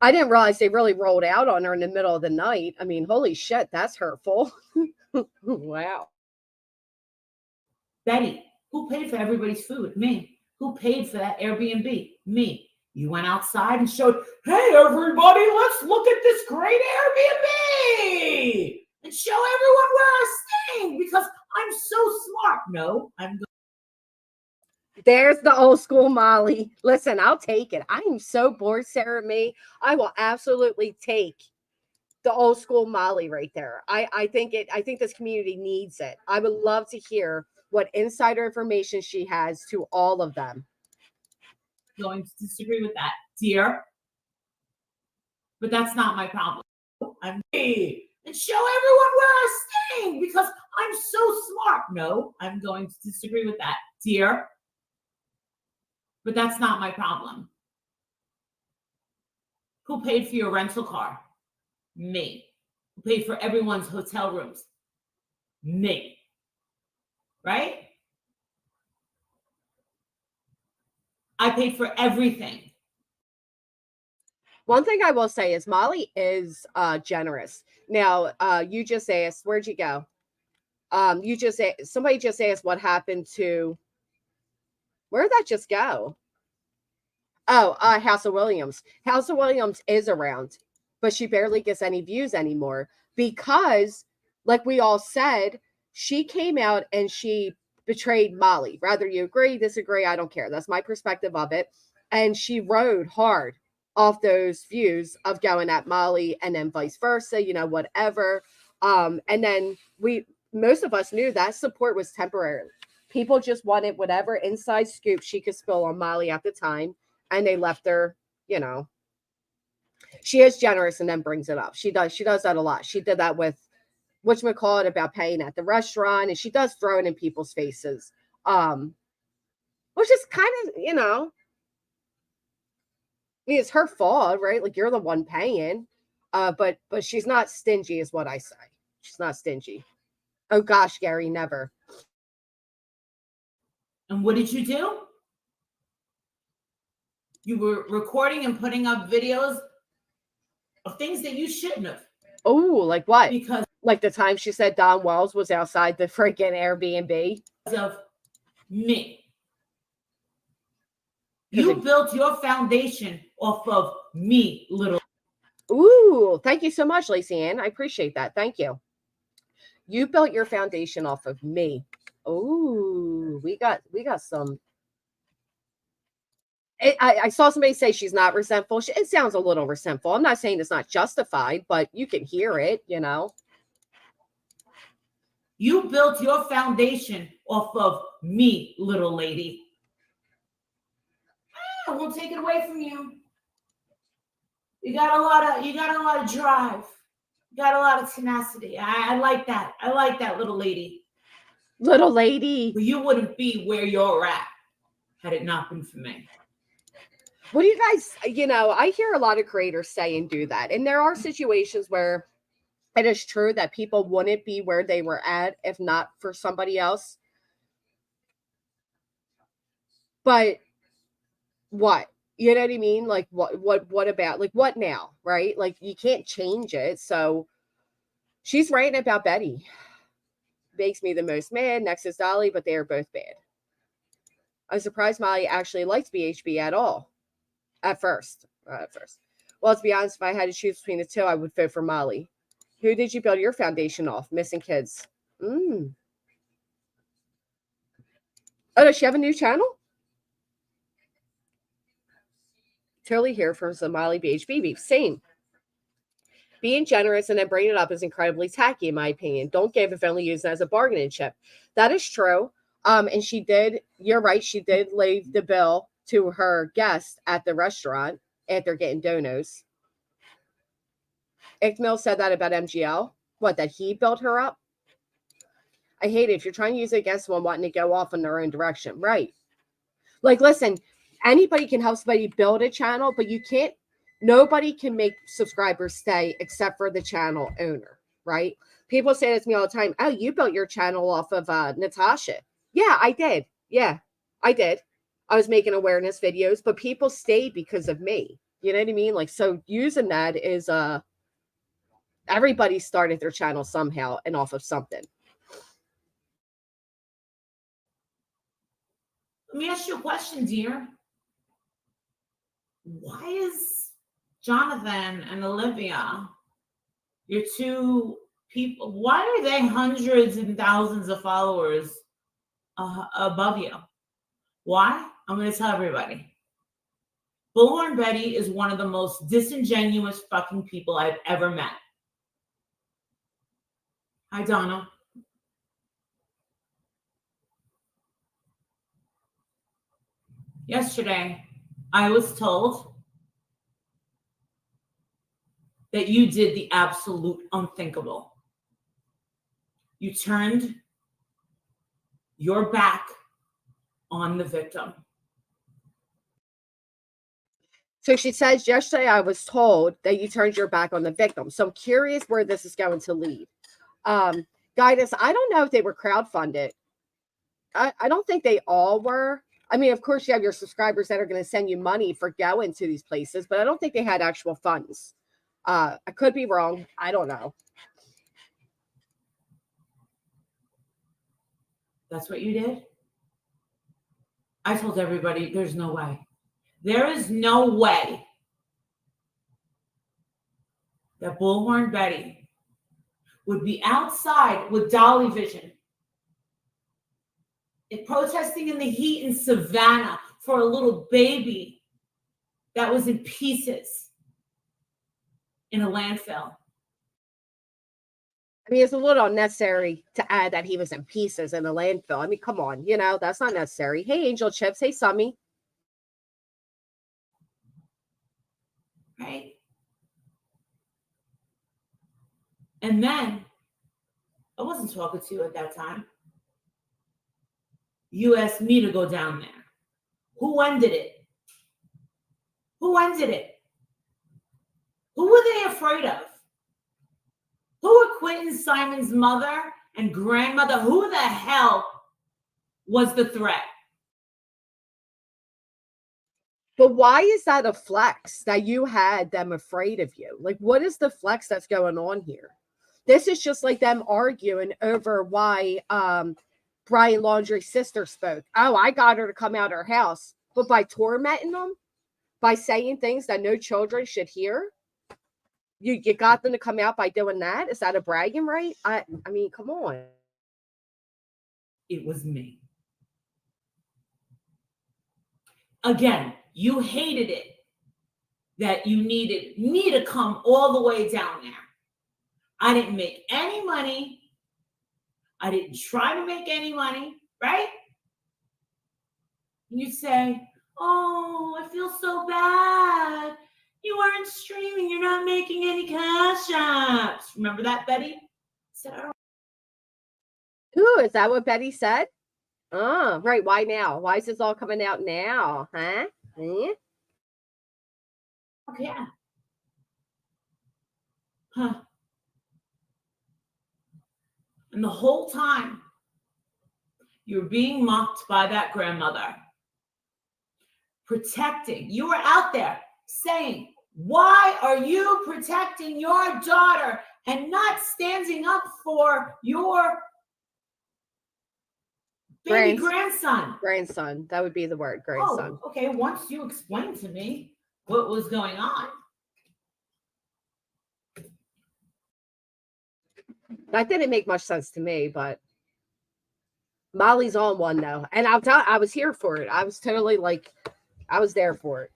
I didn't realize they really rolled out on her in the middle of the night. I mean, holy shit, that's hurtful. Wow. Betty, who paid for everybody's food? Me. Who paid for that Airbnb? Me. You went outside and showed, hey, everybody, let's look at this great Airbnb and show everyone where I'm staying because I'm so smart. No, I'm good. There's the old school Molly. Listen, I'll take it. I am so bored, Sarah May. I will absolutely take the old school Molly right there. I think this community needs it. I would love to hear what insider information she has to all of them. Going to disagree with that, dear. But that's not my problem. I'm me. And show everyone where I'm staying because I'm so smart. No, I'm going to disagree with that, dear. But that's not my problem. Who paid for your rental car? Me. Who paid for everyone's hotel rooms? Me. Right? I paid for everything. One thing I will say is Molly is generous. Now, you just asked, where'd you go? Somebody just asked what happened to, where'd that just go? Oh, House of Williams. House of Williams is around, but she barely gets any views anymore because, like we all said, she came out and she betrayed Molly. Whether you agree, disagree, I don't care. That's my perspective of it. And she rode hard off those views of going at Molly and then vice versa, whatever. And then most of us knew that support was temporary. People just wanted whatever inside scoop she could spill on Molly at the time. And they left her, she is generous and then brings it up. She does that a lot. She did that with whatchamacallit about paying at the restaurant, and she does throw it in people's faces. Which is kind of, I mean, it's her fault, right? Like, you're the one paying. But she's not stingy is what I say. She's not stingy. Oh gosh, Gary, never. And what did you do? You were recording and putting up videos of things that you shouldn't have. Oh, like what? Because like the time she said Don Wells was outside the freaking Airbnb. Of me. You built your foundation off of me, little. Ooh, thank you so much, Lacey Ann. I appreciate that. Thank you. You built your foundation off of me. Ooh, we got some. I saw somebody say she's not resentful. It sounds a little resentful. I'm not saying it's not justified, but you can hear it, You built your foundation off of me, little lady. I won't take it away from you. You got a lot of drive. You got a lot of tenacity. I like that. I like that, little lady. Little lady. But you wouldn't be where you're at had it not been for me. What do you guys, I hear a lot of creators say and do that. And there are situations where it is true that people wouldn't be where they were at if not for somebody else. But what? You know what I mean? Like what about, like, what now? Right? Like, you can't change it. So she's writing about Betty. Makes me the most mad. Next is Dolly, but they are both bad. I'm surprised Molly actually likes BHB at all. At first. Well, to be honest, if I had to choose between the two, I would vote for Molly. Who did you build your foundation off? Missing kids. Oh, does she have a new channel? Totally hear from some Molly BHB beef. Same. Being generous and then bringing it up is incredibly tacky, in my opinion. Don't give if only used as a bargaining chip. That is true. And she did, you're right, she did leave the bill to her guest at the restaurant after getting donos. Ickmill said that about MGL. What, that he built her up? I hate it if you're trying to use it against someone wanting to go off in their own direction. Right. Like, listen, anybody can help somebody build a channel, but you can't, nobody can make subscribers stay except for the channel owner, right? People say this to me all the time. Oh, you built your channel off of Natasha. Yeah, I did. Yeah, I did. I was making awareness videos, but people stayed because of me. You know what I mean? Like, so using that is, everybody started their channel somehow and off of something. Let me ask you a question, dear. Why is Jonathan and Olivia, your two people, why are they hundreds and thousands of followers above you? Why? I'm going to tell everybody. Bullhorn Betty is one of the most disingenuous fucking people I've ever met. Hi, Donna. Yesterday, I was told that you did the absolute unthinkable. You turned your back on the victim. So she says, yesterday I was told that you turned your back on the victim. So I'm curious where this is going to lead. Guidance, I don't know if they were crowdfunded. I don't think they all were. I mean, of course, you have your subscribers that are going to send you money for going to these places, but I don't think they had actual funds. I could be wrong. I don't know. That's what you did? I told everybody there's no way. There is no way that Bullhorn Betty would be outside with Dolly Vision protesting in the heat in Savannah for a little baby that was in pieces in a landfill. I mean, it's a little unnecessary to add that he was in pieces in a landfill. I mean, come on, that's not necessary. Hey, Angel Chips. Hey, Summy. Right? And then, I wasn't talking to you at that time. You asked me to go down there. Who ended it? Who ended it? Who were they afraid of? Who were Quentin Simon's mother and grandmother? Who the hell was the threat? But why is that a flex that you had them afraid of you? Like, what is the flex that's going on here? This is just like them arguing over why Brian Laundrie's sister spoke. Oh, I got her to come out of her house. But by tormenting them, by saying things that no children should hear, you got them to come out by doing that? Is that a bragging right? I mean, come on. It was me. Again, you hated it that you needed me to come all the way down there. I didn't make any money. I didn't try to make any money, right? You say, oh, I feel so bad. You aren't streaming. You're not making any cash apps. Remember that, Betty? I said, I don't. Ooh, is that what Betty said? Oh, right. Why now? Why is this all coming out now? Huh? Okay. Huh. And the whole time, you're being mocked by that grandmother. Protecting. You were out there saying, why are you protecting your daughter and not standing up for your baby grandson? Grandson. That would be the word, grandson. Oh, okay. Once you explained to me what was going on. That didn't make much sense to me, but Molly's on one though. And I'll tell I was here for it. I was totally like, I was there for it.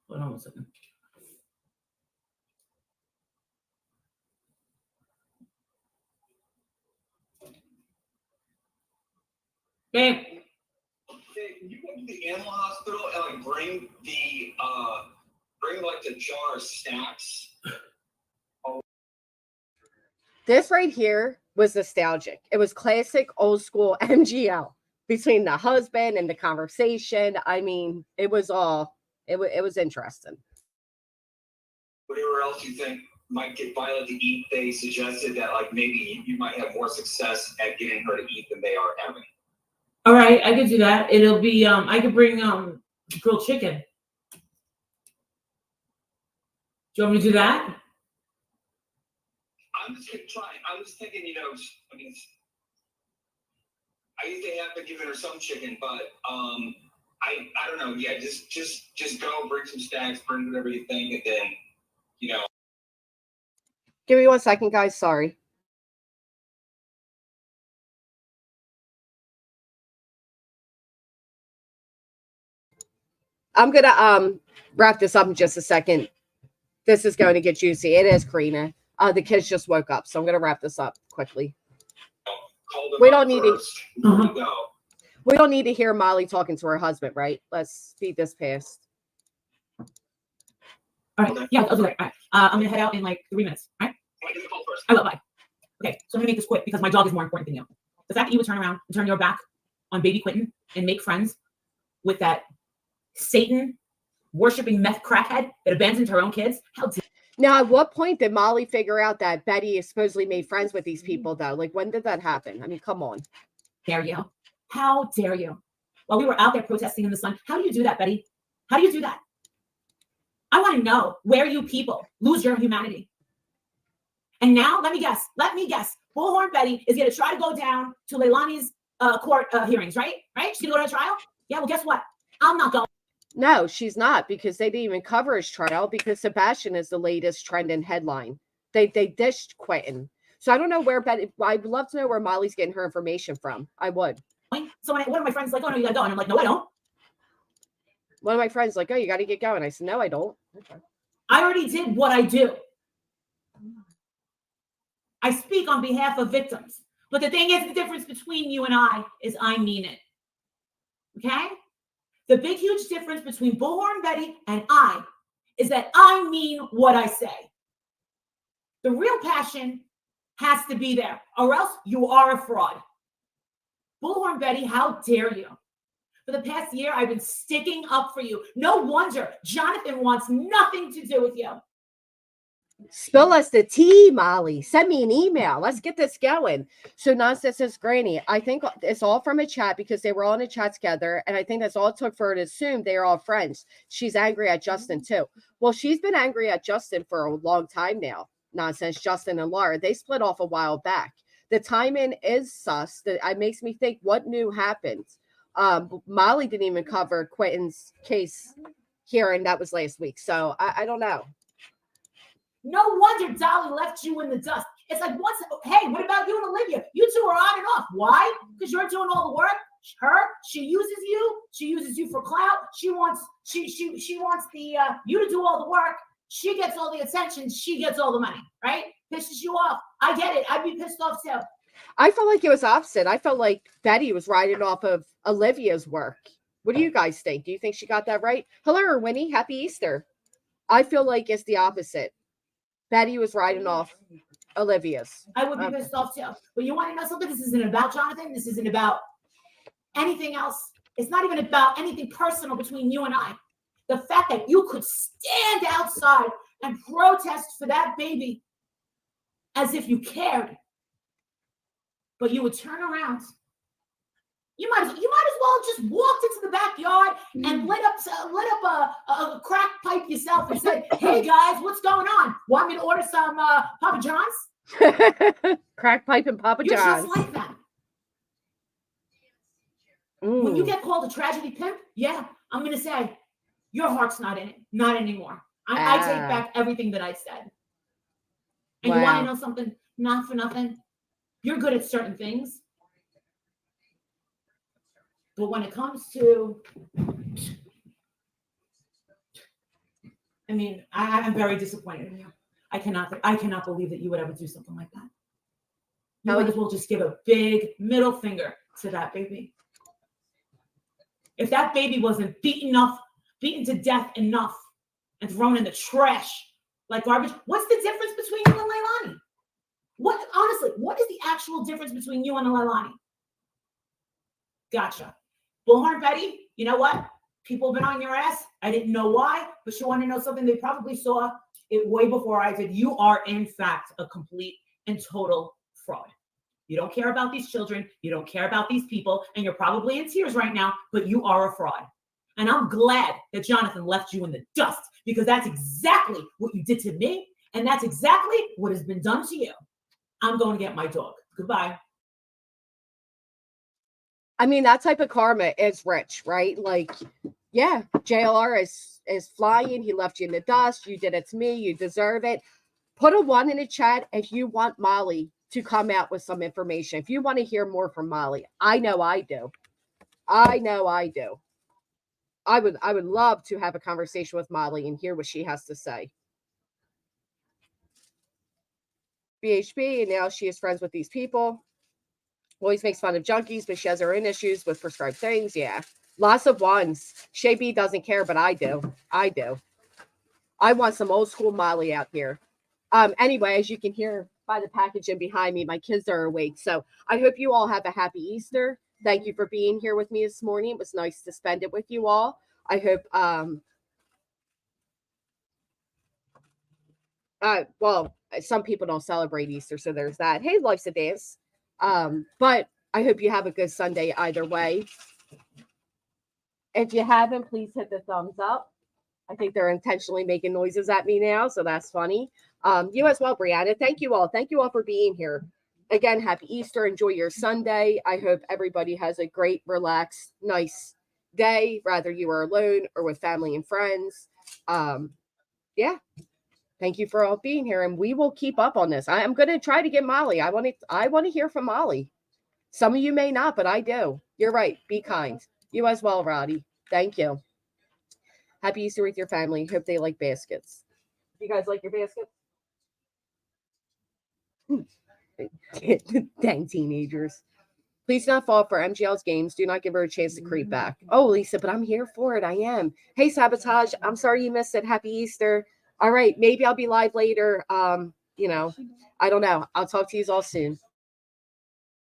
Hold on a second. Babe. Hey, can you go to the animal hospital and like bring like the jar of snacks? This right here was nostalgic. It was classic old school MGL between the husband and the conversation. I mean, it was interesting. Whatever else you think might get Violet to eat, they suggested that like maybe you might have more success at getting her to eat than they are having. All right, I could do that. It'll be I could bring grilled chicken. Do you want me to do that? I'm just gonna try. I was thinking, I mean, I usually have been giving her some chicken, but I don't know. Yeah, just go bring some snacks, bring whatever you think, and then Give me 1 second, guys. Sorry. I'm gonna wrap this up in just a second. This is going to get juicy. It is, Karina. The kids just woke up, so I'm gonna wrap this up quickly. We don't need to. We don't need to hear Molly talking to her husband, right? Let's speed this past. All right. Yeah, I'll do that. All right. I'm gonna head out in like 3 minutes. All right. I will. Bye. Okay. So I'm gonna make this quick because my dog is more important than you. The fact that you would turn around and turn your back on baby Quentin and make friends with that Satan worshiping meth crackhead that abandoned her own kids. How dare Now, at what point did Molly figure out that Betty is supposedly made friends with these people, though? Like, when did that happen? I mean, come on. dare you? How dare you? While we were out there protesting in the sun, how do you do that, Betty? How do you do that? I want to know where you people lose your humanity. And now, let me guess. Bullhorn Betty is going to try to go down to Leilani's court hearings, right? Right? She's going to go to trial? Yeah, well, guess what? I'm not going. No, she's not, because they didn't even cover his trial because Sebastian is the latest trending headline. They dished Quentin. So I don't know where Betty, I'd love to know where Molly's getting her information from. I would. So when one of my friends is like, oh, no, you got to go. And I'm like, no, I don't. One of my friends like, oh, you got to get going. I said, no, I don't. Okay. I already did what I do. I speak on behalf of victims. But the thing is, the difference between you and I is I mean it. Okay? The big, huge difference between Bullhorn Betty and I is that I mean what I say. The real passion has to be there, or else you are a fraud. Bullhorn Betty, how dare you? For the past year, I've been sticking up for you. No wonder Jonathan wants nothing to do with you. Spill us the tea, Molly. Send me an email. Let's get this going. So Nonsense says, Granny, I think it's all from a chat because they were all in a chat together. And I think that's all it took for her to assume they are all friends. She's angry at Justin too. Well, she's been angry at Justin for a long time now. Nonsense, Justin and Laura, they split off a while back. The timing is sus. That it makes me think what new happened. Molly didn't even cover Quentin's case here, and that was last week. So I don't know. No wonder Dolly left you in the dust. It's like, hey, what about you and Olivia? You two are on and off. Why? Because you're doing all the work. She uses you. She uses you for clout. She wants the you to do all the work. She gets all the attention. She gets all the money, right? Pisses you off. I get it. I'd be pissed off too. I felt like it was opposite. I felt like Betty was riding off of Olivia's work. What do you guys think? Do you think she got that right? Hello, Winnie. Happy Easter. I feel like it's the opposite. Betty was riding off Olivia's. I would be pissed off too. But you want to know something? This isn't about Jonathan. This isn't about anything else. It's not even about anything personal between you and I. The fact that you could stand outside and protest for that baby as if you cared, but you would turn around. You might as well just walked into the backyard and lit up a crack pipe yourself and said, "Hey guys, what's going on? Want me to order some Papa John's?" Crack pipe and Papa You're John's. just like that. When you get called a tragedy pimp, yeah, I'm gonna say your heart's not in it, not anymore. I take back everything that I said. And you want to know something? Not for nothing. You're good at certain things. But when it comes to, I mean, I'm very disappointed in you. I cannot believe that you would ever do something like that. You might as well just give a big middle finger to that baby. If that baby wasn't beaten to death enough, and thrown in the trash like garbage, what's the difference between you and Leilani? What is the actual difference between you and Leilani? Gotcha. Bullhorn Betty, you know what? People have been on your ass. I didn't know why, but you want to know something? They probably saw it way before I did. You are, in fact, a complete and total fraud. You don't care about these children. You don't care about these people. And you're probably in tears right now, but you are a fraud. And I'm glad that Jonathan left you in the dust, because that's exactly what you did to me. And that's exactly what has been done to you. I'm going to get my dog. Goodbye. I mean, that type of karma is rich, right? Like, yeah, JLR is flying. He left you in the dust. You did it to me. You deserve it. Put a 1 in the chat if you want Molly to come out with some information. If you want to hear more from Molly. I know I do. I would love to have a conversation with Molly and hear what she has to say. BHB, and now she is friends with these people. Always makes fun of junkies, but she has her own issues with prescribed things. Yeah. Lots of ones. Shay B doesn't care, but I do. I want some old school Molly out here. Anyway, as you can hear by the packaging behind me, my kids are awake. So I hope you all have a happy Easter. Thank you for being here with me this morning. It was nice to spend it with you all. I hope, well, some people don't celebrate Easter, so there's that. Hey, life's a dance. But I hope you have a good Sunday either way. If you haven't, please hit the thumbs up. I think they're intentionally making noises at me now, so that's funny. You as well, Brianna. Thank you all. Thank you all for being here. Again, happy Easter. Enjoy your Sunday. I hope everybody has a great, relaxed, nice day, whether you are alone or with family and friends. Yeah. Thank you for all being here, and we will keep up on this. I'm going to try to get Molly. I want to hear from Molly. Some of you may not, but I do. You're right. Be kind. You as well, Roddy. Thank you. Happy Easter with your family. Hope they like baskets. You guys like your baskets? Dang teenagers. Please do not fall for MGL's games. Do not give her a chance to creep back. Oh, Lisa, but I'm here for it. I am. Hey, Sabotage. I'm sorry you missed it. Happy Easter. All right. Maybe I'll be live later. I don't know. I'll talk to you all soon.